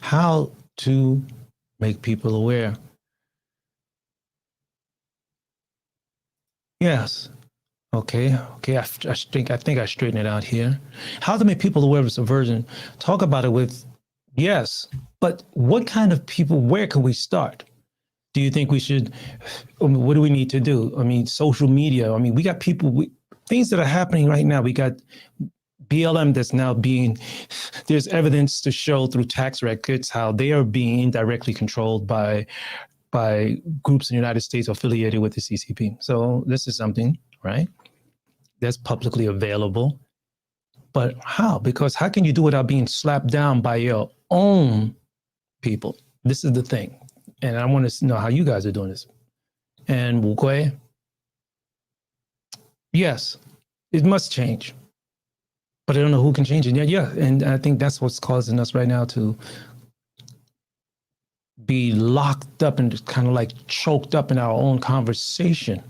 How to make people aware. Yes. Okay. I think I straightened it out here. How to make people aware of subversion. Talk about it with, yes, but what kind of people, where can we start? Do you think we should, what do we need to do? I mean, social media. I mean, we got people, things that are happening right now. We got BLM that's now being, there's evidence to show through tax records how they are being indirectly controlled by groups in the United States affiliated with the CCP. So this is something, right, that's publicly available. But how? Because how can you do it without being slapped down by your own people? This is the thing. And I want to know how you guys are doing this. And Wu Kui, yes, it must change. But I don't know who can change it. Yeah, and I think that's what's causing us right now to be locked up and kind of like choked up in our own conversation.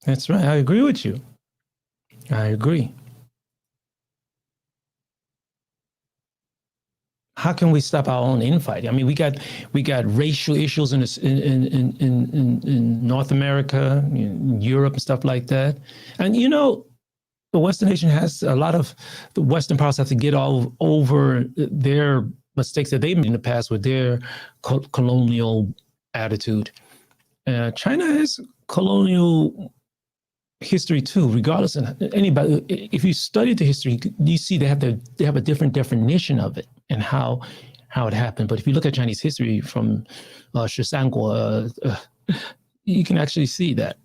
That's right. I agree with you. I agree. How can we stop our own infighting? I mean, we got racial issues in North America, in Europe, and stuff like that. And the Western nation has a lot of the Western powers have to get all over their mistakes that they made in the past with their colonial attitude. China has colonial history too, regardless of anybody. If you study the history, you see they have a different definition of it and how it happened. But if you look at Chinese history from Shisanguo, you can actually see that.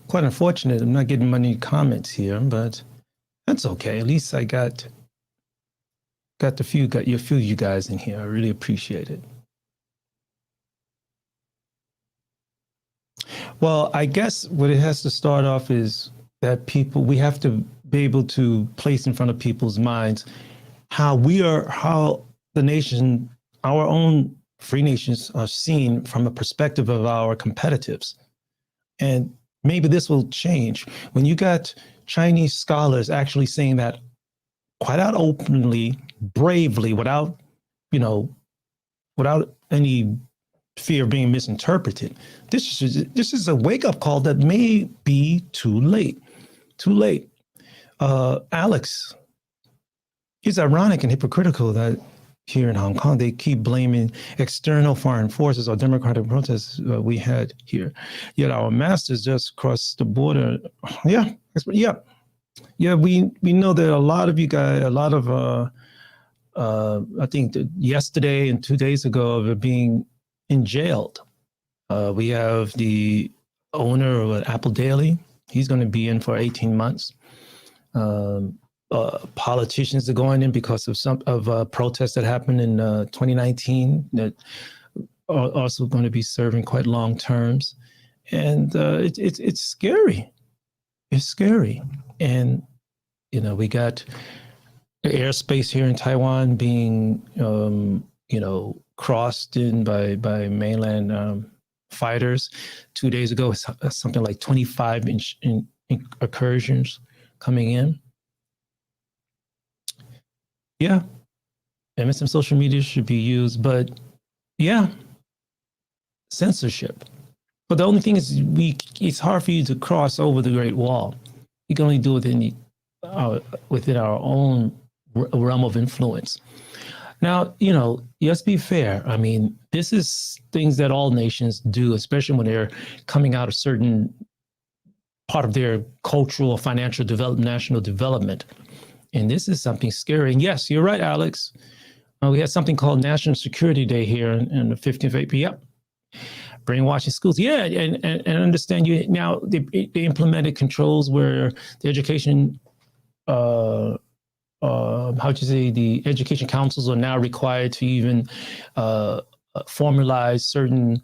Quite unfortunate. I'm not getting many comments here, but that's okay. At least I got a few you guys in here. I really appreciate it. Well, I guess what it has to start off is that we have to be able to place in front of people's minds how the nation, our own free nations, are seen from a perspective of our competitives. And maybe this will change when you got Chinese scholars actually saying that quite out openly, bravely, without any fear of being misinterpreted. This is a wake-up call that may be too late. Alex, it's ironic and hypocritical that here in Hong Kong, they keep blaming external foreign forces or democratic protests we had here. Yet our masters just crossed the border. Yeah. We know that a lot of you guys, I think that yesterday and 2 days ago, are being jailed. We have the owner of Apple Daily. He's going to be in for 18 months. Politicians are going in because of protests that happened in 2019 that are also going to be serving quite long terms. And it's scary. It's scary. And, we got airspace here in Taiwan being, crossed in by mainland fighters. 2 days ago, something like 25 incursions coming in. Yeah, MSM social media should be used, but yeah, censorship. But the only thing is, it's hard for you to cross over the Great Wall. You can only do it within our own realm of influence. Now, let's be fair. I mean, this is things that all nations do, especially when they're coming out of certain part of their cultural or financial development, national development. And this is something scary. And yes, you're right, Alex. We had something called National Security Day here on the 15th of April. Yep. Brainwashing schools. Yeah. And understand you now, they implemented controls where the education, the education councils are now required to even formalize certain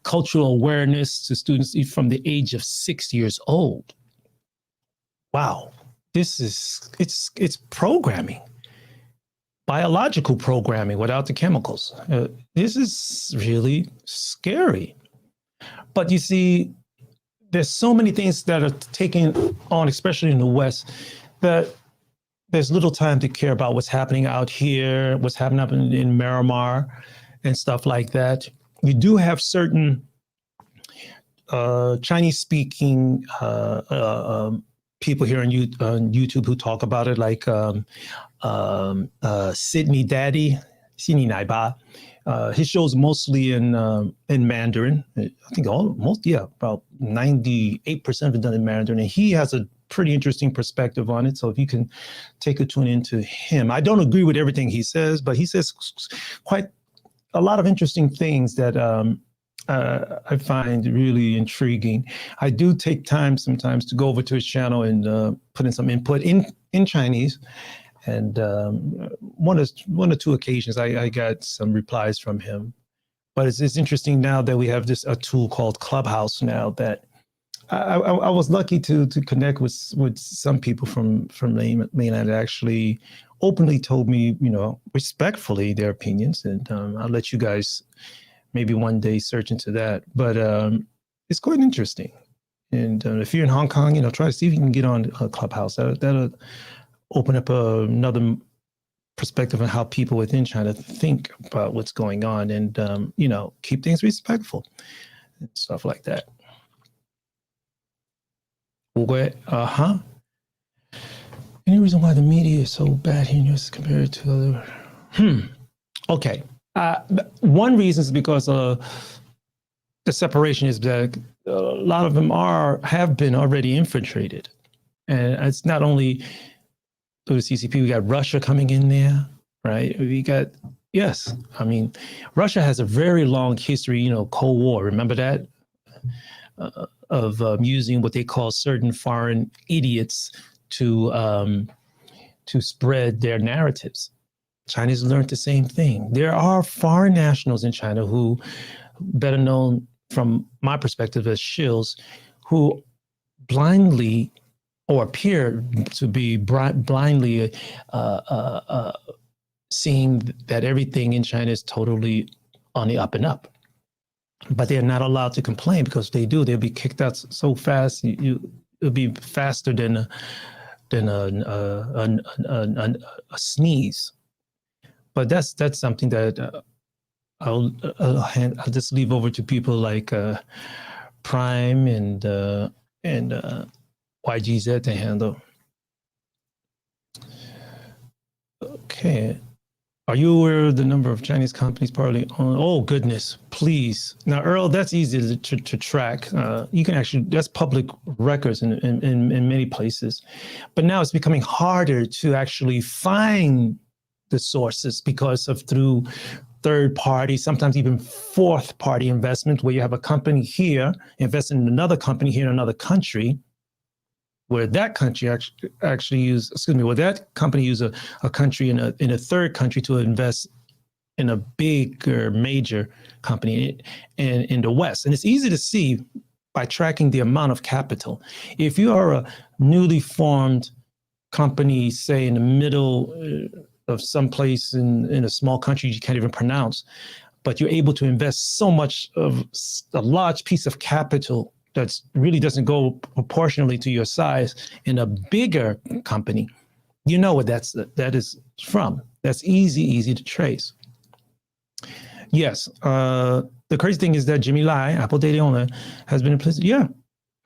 cultural awareness to students from the age of 6 years old. Wow. It's programming, biological programming without the chemicals. This is really scary. But you see, there's so many things that are taking on, especially in the West, that there's little time to care about what's happening out here, what's happening up in Miramar and stuff like that. You do have certain Chinese-speaking people here on YouTube who talk about it, like Sydney Daddy, Sydney Naiba. His show's mostly in Mandarin. I think about 98% of it done in Mandarin. And he has a pretty interesting perspective on it. So if you can take a tune into him. I don't agree with everything he says, but he says quite a lot of interesting things that I find really intriguing. I do take time sometimes to go over to his channel and put in some input in Chinese. And one or two occasions, I got some replies from him. But it's interesting now that we have a tool called Clubhouse now that I was lucky to connect with some people from the mainland that actually openly told me, respectfully, their opinions. And I'll let you guys maybe one day search into that. But it's quite interesting. And if you're in Hong Kong, try to see if you can get on Clubhouse. That'll open up another perspective on how people within China think about what's going on and, keep things respectful and stuff like that. Any reason why the media is so bad here in US compared to other? Okay. One reason is because the separation is that a lot of them have been already infiltrated. And it's not only through the CCP, we got Russia coming in there, right? Russia has a very long history, Cold War, remember that? Of using what they call certain foreign idiots to spread their narratives. China's learned the same thing. There are foreign nationals in China who, better known from my perspective as shills, who blindly or appear to be blindly seeing that everything in China is totally on the up and up. But they're not allowed to complain because if they do, they'll be kicked out so fast. It'll be faster than a sneeze. But that's something that I'll just leave over to people like Prime and YGZ to handle. Okay. Are you aware of the number of Chinese companies partly owned? Oh, goodness, please. Now, Earl, that's easy to track. You can actually, that's public records in many places. But now it's becoming harder to actually find the sources because of through third party, sometimes even fourth party investment, where you have a company here investing in another company here in another country, where that country actually that company use a country in a third country to invest in a bigger major company in the West. And it's easy to see by tracking the amount of capital. If you are a newly formed company, say in the middle of some place in a small country you can't even pronounce, but you're able to invest so much of a large piece of capital that really doesn't go proportionally to your size in a bigger company, You know what that is from. That's easy to trace. Yes. The crazy thing is that Jimmy Lai, Apple data owner, has been implicit. Yeah,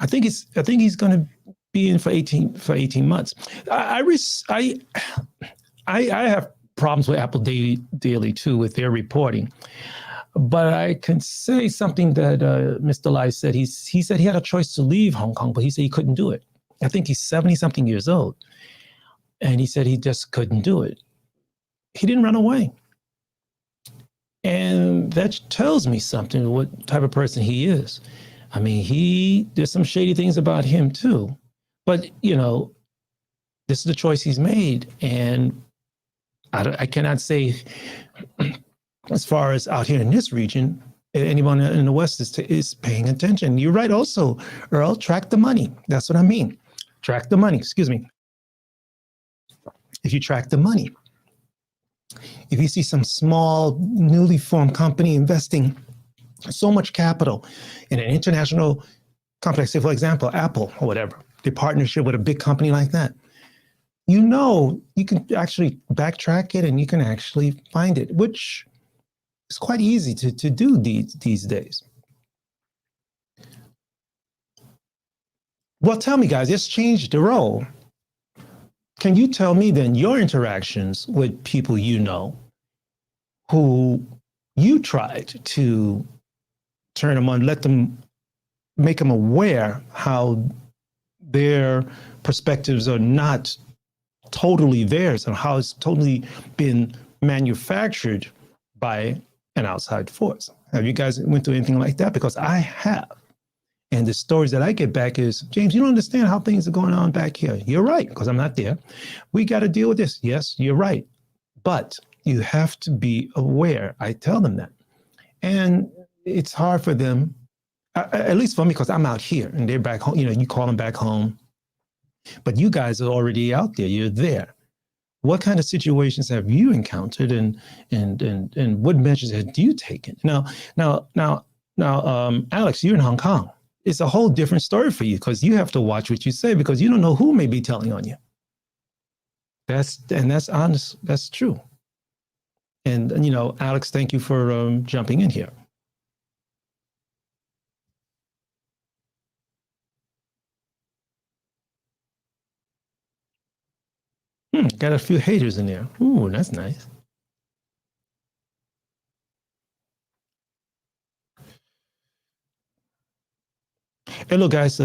I think he's going to be in for 18 months. I have problems with Apple Daily too with their reporting, but I can say something that Mr. Lai said. He said he had a choice to leave Hong Kong, but he said he couldn't do it. I think he's 70-something years old, and he said he just couldn't do it. He didn't run away. And that tells me something, what type of person he is. I mean, there's some shady things about him too, but this is the choice he's made. And I cannot say, as far as out here in this region, anyone in the West is paying attention. You're right also, Earl, track the money. That's what I mean. Track the money, excuse me. If you track the money, if you see some small, newly formed company investing so much capital in an international complex, say, for example, Apple or whatever, the partnership with a big company like that, you can actually backtrack it and you can actually find it, which is quite easy to do these days. Well, tell me, guys, let's change the role. Can you tell me then your interactions with people who you tried to turn them on, make them aware how their perspectives are not totally theirs and how it's totally been manufactured by an outside force? Have you guys went through anything like that? Because I have. And the stories that I get back is, James, you don't understand how things are going on back here. You're right, because I'm not there. We got to deal with this. Yes, you're right. But you have to be aware. I tell them that. And it's hard for them, at least for me, because I'm out here and they're back home. You call them back home. But you guys are already out there. You're there. What kind of situations have you encountered, and what measures have you taken? Now, Alex, you're in Hong Kong. It's a whole different story for you because you have to watch what you say because you don't know who may be telling on you. That's honest. That's true. And Alex, thank you for jumping in here. Got a few haters in there. Ooh, that's nice. Hey, look, guys.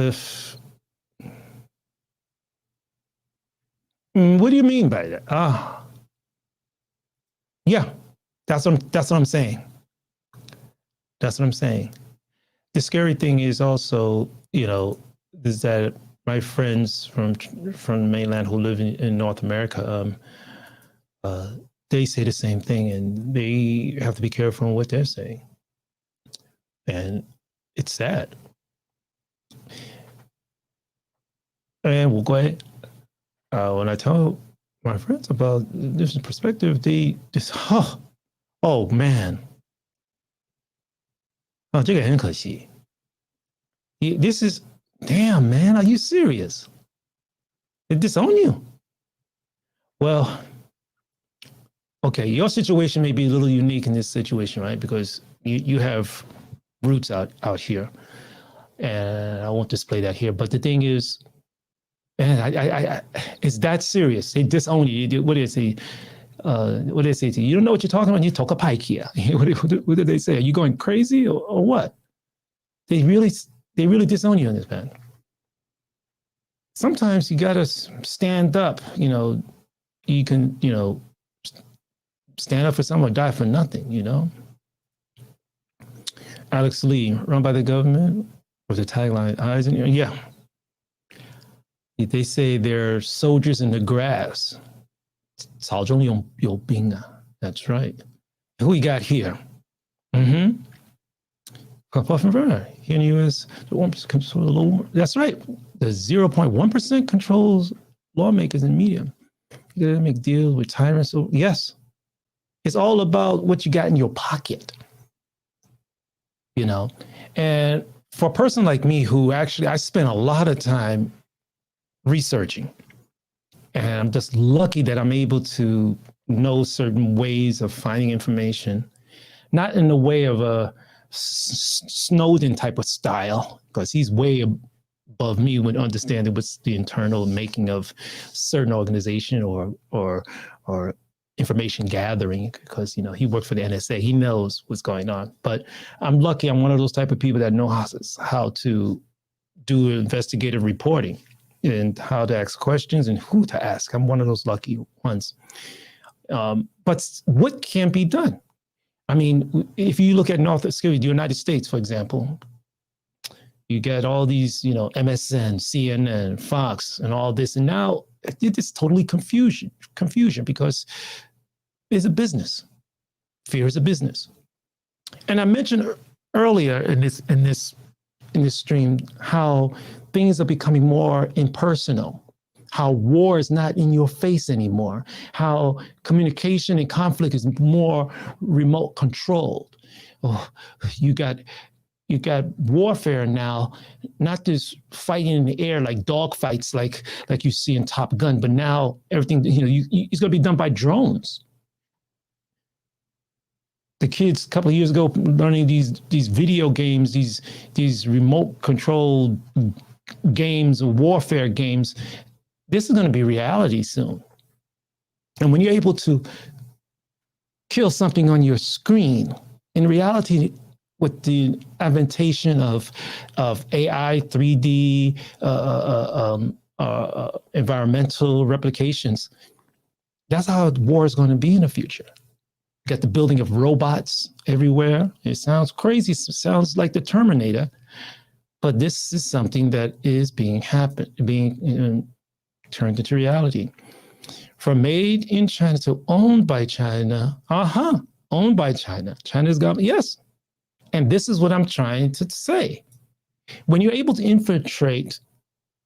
What do you mean by that? Yeah, that's what I'm saying. That's what I'm saying. The scary thing is also, is that my friends from mainland who live in North America, they say the same thing, and they have to be careful on what they're saying. And it's sad. And we'll go ahead. When I tell my friends about this perspective, they just, oh man. Oh, 这个很可惜. This is, damn, man, are you serious? They disown you. Well, okay, your situation may be a little unique in this situation, right? Because you have roots out here. And I won't display that here. But the thing is, man, it's that serious. They disown you. What is he? What do they say to you? You don't know what you're talking about. You talk a pike here. What did they say? Are you going crazy or what? They really disown you in this, man. Sometimes you gotta stand up. You can stand up for someone, die for nothing. Alex Lee, run by the government, with the tagline, eyes in your, yeah. They say they're soldiers in the grass. 草中有兵啊. That's right. Who we got here? Here in the U.S., the 1% control the low. That's right. The 0.1% controls lawmakers and media. You gotta make deals with tyrants. So yes, it's all about what you got in your pocket. And for a person like me who actually, I spent a lot of time researching And I'm just lucky that I'm able to know certain ways of finding information, not in the way of a Snowden type of style, because he's way above me when understanding what's the internal making of certain organization or information gathering, because he worked for the NSA. He knows what's going on. But I'm lucky. I'm one of those type of people that know how to do investigative reporting and how to ask questions and who to ask. I'm one of those lucky ones. But what can be done? I mean, if you look at the United States, for example, you get all these, MSN, CNN, Fox, and all this, and now it's totally confusion because it's a business. Fear is a business. And I mentioned earlier in this stream how things are becoming more impersonal, how war is not in your face anymore, how communication and conflict is more remote controlled. Oh, you got warfare now, not just fighting in the air like dog fights like you see in Top Gun, but now everything it's going to be done by drones. The kids a couple of years ago learning these video games, these remote controlled games, warfare games. This is going to be reality soon. And when you're able to kill something on your screen, in reality, with the inventation of AI, 3D, environmental replications, that's how war is going to be in the future. You got the building of robots everywhere. It sounds crazy. It sounds like the Terminator, but this is something that is being turned into reality. From made in China to owned by China. Owned by China. China's government, yes. And this is what I'm trying to say. When you're able to infiltrate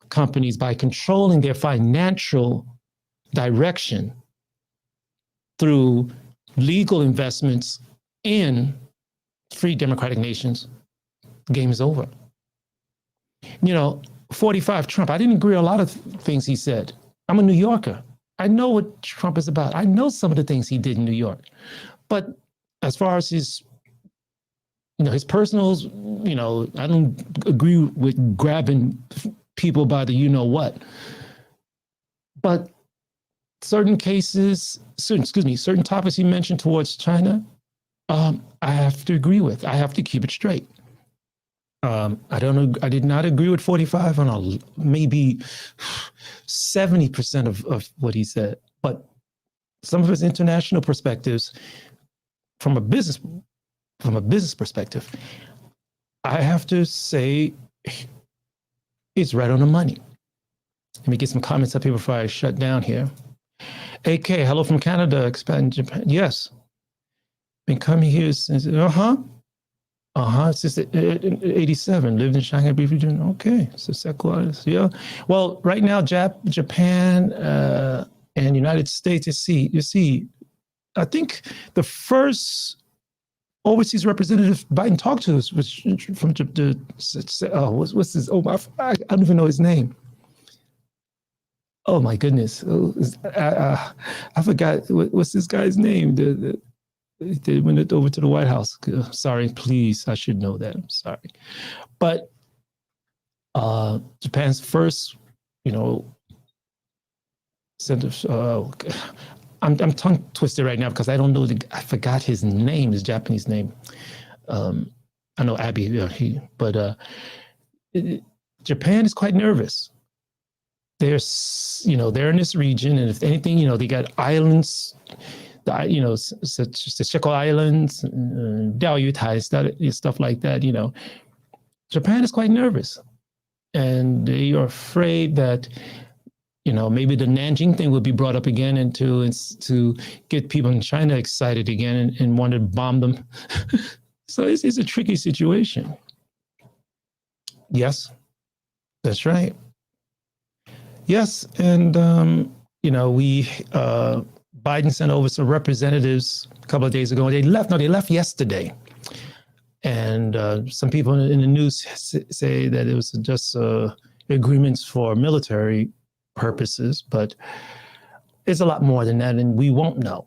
companies by controlling their financial direction through legal investments in free democratic nations, the game is over. 45 Trump, I didn't agree with a lot of things he said. I'm a New Yorker. I know what Trump is about. I know some of the things he did in New York. But as far as his personals, I don't agree with grabbing people by the you-know-what. But certain cases, certain topics he mentioned towards China, I have to agree with. I have to keep it straight. I did not agree with 45 on maybe 70% of what he said. But some of his international perspectives from a business perspective, I have to say it's right on the money. Let me get some comments up here before I shut down here. AK, hello from Canada, expand Japan. Yes. Been coming here since, since 87, lived in Shanghai briefly. Okay, so Sequoias, yeah. Well, right now, Japan and United States, you see, I think the first overseas representative Biden talked to us was from what's his? I don't even know his name. Oh my goodness, I forgot what's this guy's name. They went over to the White House. Sorry, please, I should know that. I'm sorry, but Japan's first, center. I'm tongue twisted right now because I don't know. I forgot his name, his Japanese name. I know Abe, but Japan is quite nervous. They're in this region, and if anything, they got islands, such as the Sheko Islands, Diaoyu-tai, stuff like that. Japan is quite nervous, and they are afraid that. Maybe the Nanjing thing will be brought up again and to get people in China excited again and want to bomb them. So it's a tricky situation. Yes, that's right. Yes, and Biden sent over some representatives a couple of days ago, and they left yesterday. And some people in the news say that it was just agreements for military purposes, but it's a lot more than that, and we won't know.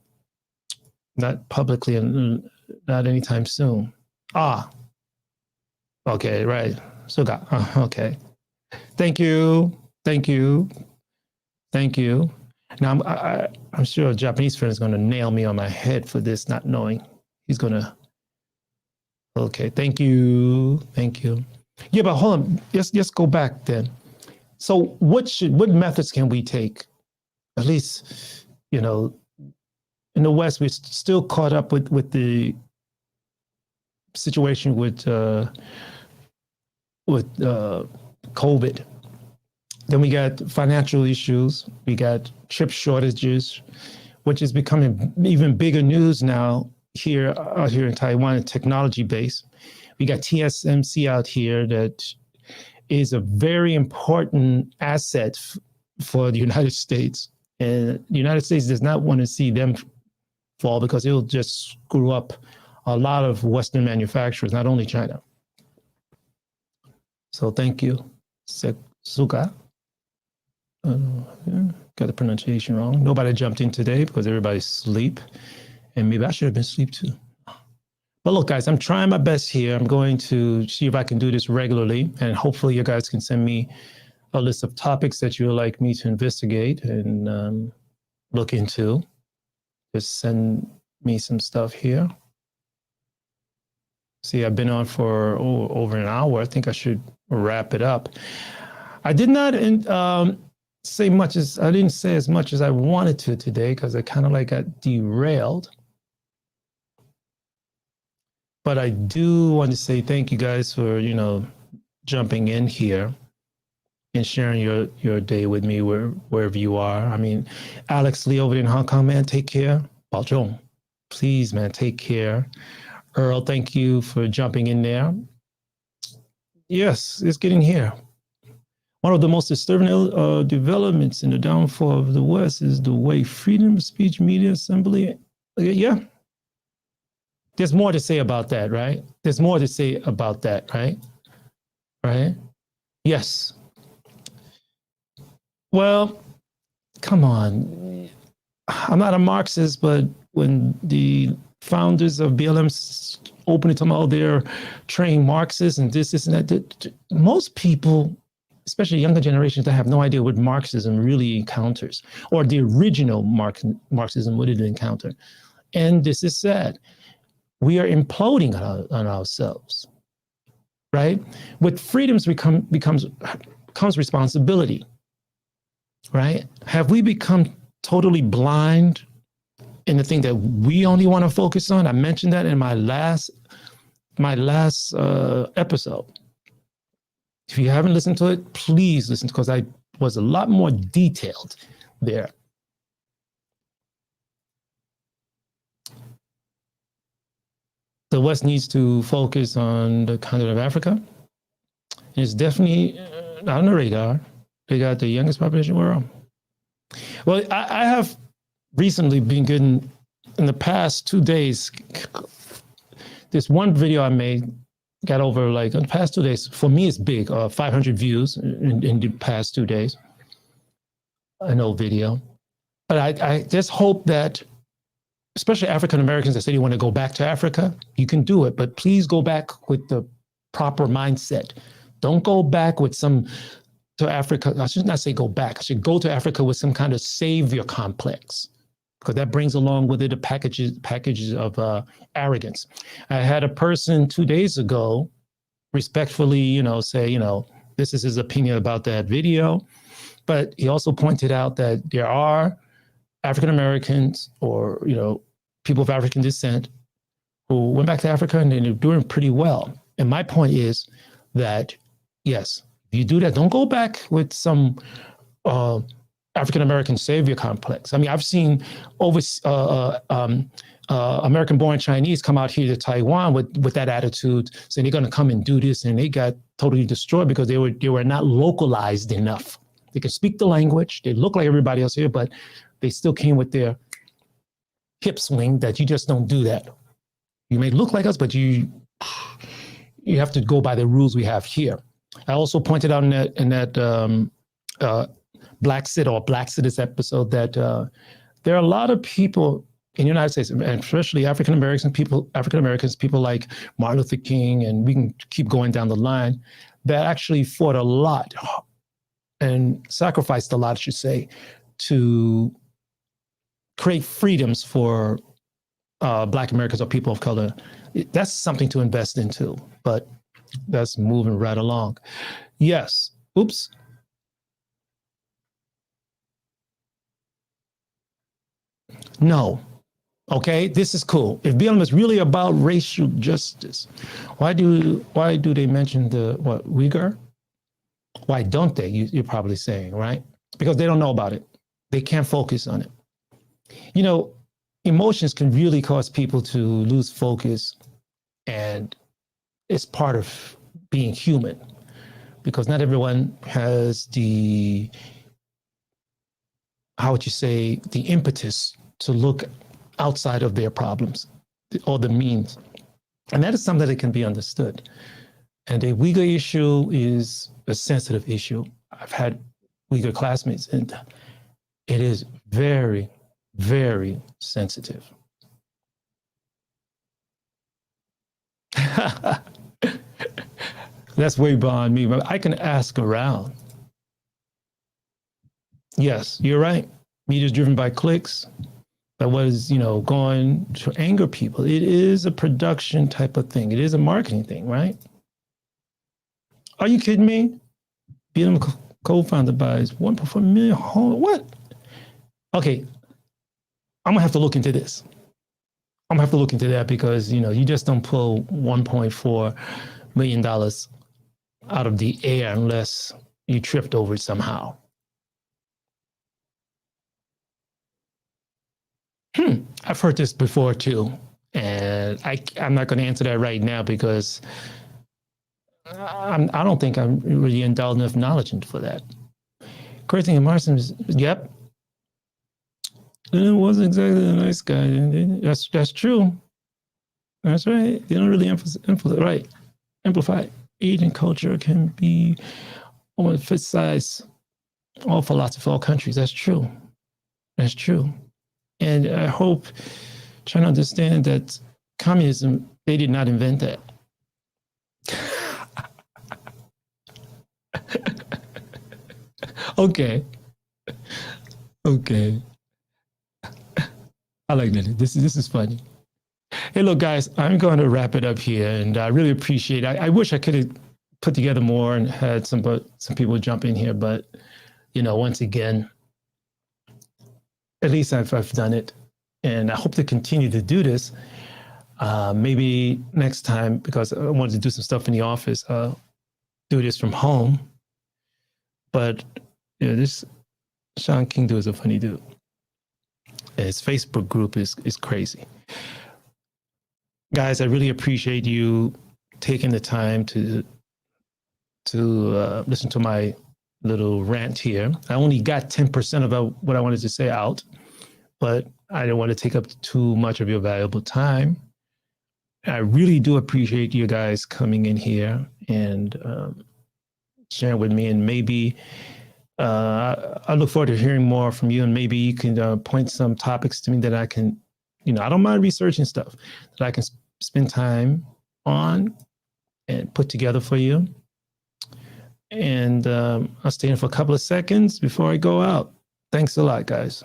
Not publicly and not anytime soon. Okay, right. Suga. Okay. Thank you. Now, I'm sure a Japanese friend is going to nail me on my head for this, not knowing. He's going to. Okay, thank you. Yeah, but hold on. Let's go back then. So what methods can we take? At least, in the West, we're still caught up with the situation with COVID. Then we got financial issues. We got chip shortages, which is becoming even bigger news now out here in Taiwan, technology base. We got TSMC out here that is a very important asset for the United States. And the United States does not want to see them fall because it'll just screw up a lot of Western manufacturers, not only China. So thank you, Suga. Got the pronunciation wrong. Nobody jumped in today because everybody's asleep. And maybe I should have been asleep too. But look, guys, I'm trying my best here. I'm going to see if I can do this regularly. And hopefully you guys can send me a list of topics that you would like me to investigate and look into. Just send me some stuff here. See, I've been on for over an hour. I think I should wrap it up. I did not say I didn't say as much as I wanted to today because I kind of got derailed. But I do want to say thank you guys for, jumping in here and sharing your day with me wherever you are. I mean, Alex Lee over in Hong Kong, man, take care. Bao Zhong, please, man, take care. Earl, thank you for jumping in there. Yes, it's getting here. One of the most disturbing developments in the downfall of the West is the way freedom of speech, media, assembly. Yeah. There's more to say about that, right? Right? Yes. Well, come on. I'm not a Marxist, but when the founders of BLM openly talking about they're trained Marxists and this and that, most people, especially younger generations, that have no idea what Marxism really encounters, or the original Marxism, what it encountered. And this is sad. We are imploding on ourselves, right? With freedoms comes responsibility, right? Have we become totally blind in the thing that we only want to focus on? I mentioned that in my last episode. If you haven't listened to it, please listen, because I was a lot more detailed there. The West needs to focus on the continent of Africa. It's definitely not on the radar. They got the youngest population in the world. Well, I have recently been getting, in the past 2 days, this one video I made got over, in the past 2 days, for me it's big, 500 views in the past 2 days, an old video. But I just hope that, especially African Americans that say you want to go back to Africa, you can do it, but please go back with the proper mindset. Don't go back to Africa. I should not say go back. I should go to Africa with some kind of savior complex, because that brings along with it a packages of arrogance. I had a person 2 days ago respectfully, say, this is his opinion about that video, but he also pointed out that there are African Americans or, people of African descent who went back to Africa and they're doing pretty well. And my point is that, yes, if you do that, don't go back with some African American savior complex. I mean, I've seen American-born Chinese come out here to Taiwan with that attitude, saying they're going to come and do this, and they got totally destroyed because they were not localized enough. They can speak the language, they look like everybody else here, but they still came with their hip swing that you just don't do that. You may look like us, but you have to go by the rules we have here. I also pointed out in that Black Cities episode that there are a lot of people in the United States, and especially African Americans, people like Martin Luther King, and we can keep going down the line, that actually fought a lot and sacrificed a lot, I should say, to create freedoms for Black Americans or people of color. That's something to invest into, but that's moving right along. Yes. Oops. No. Okay, this is cool. If BLM is really about racial justice, why do they mention the Uyghur? Why don't they? You're probably saying, right? Because they don't know about it. They can't focus on it. You know, emotions can really cause people to lose focus, and it's part of being human, because not everyone has the, how would you say, the impetus to look outside of their problems or the means. And that is something that can be understood. And the Uyghur issue is a sensitive issue. I've had Uyghur classmates, and it is very, very sensitive. That's way beyond me, but I can ask around. Yes, you're right. Media is driven by clicks. That was, going to anger people. It is a production type of thing. It is a marketing thing, right? Are you kidding me? BLM co-founded by 1.4 million home. What? Okay, I'm gonna have to look into this. I'm gonna have to look into that, because you just don't pull $1.4 million out of the air unless you tripped over it somehow. I've heard this before too, and I'm not going to answer that right now, because I don't think I'm really endowed enough knowledge for that. Crazy and Martin is, yep. It wasn't exactly a nice guy. That's true. That's right. They don't really amplify. Asian culture can be emphasized all philosophy, all countries. That's true. That's true. And I hope China understand that communism, they did not invent that. Okay. I like that. This is funny. Hey, look, guys, I'm going to wrap it up here, and I really appreciate it. I wish I could have put together more and had some people jump in here, but once again, at least I've done it, and I hope to continue to do this. Maybe next time, because I wanted to do some stuff in the office, do this from home. But this Sean King dude is a funny dude. His Facebook group is crazy. Guys, I really appreciate you taking the time to listen to my little rant here. I only got 10% of what I wanted to say out, but I didn't want to take up too much of your valuable time. I really do appreciate you guys coming in here and sharing with me, and maybe I look forward to hearing more from you, and maybe you can point some topics to me that I can, I don't mind researching stuff that I can spend time on and put together for you. And I'll stay in for a couple of seconds before I go out. Thanks a lot, guys.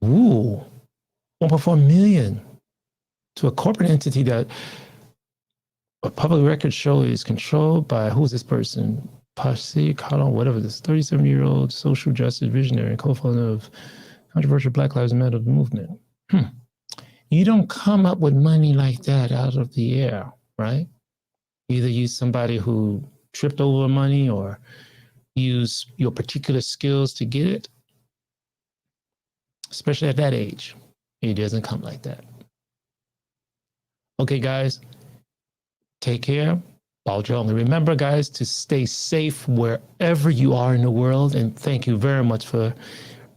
Ooh, 1.4 million to a corporate entity that a public record show is controlled by, who's this person? Pasi Kalon, whatever this 37-year-old social justice visionary and co-founder of controversial Black Lives Matter movement. You don't come up with money like that out of the air, right? Either use somebody who tripped over money or use your particular skills to get it. Especially at that age, it doesn't come like that. Okay, guys, take care. Baozhong. Remember, guys, to stay safe wherever you are in the world. And thank you very much for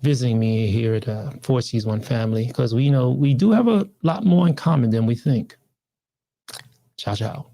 visiting me here at Four Seas One Family, because we know we do have a lot more in common than we think. Ciao, ciao.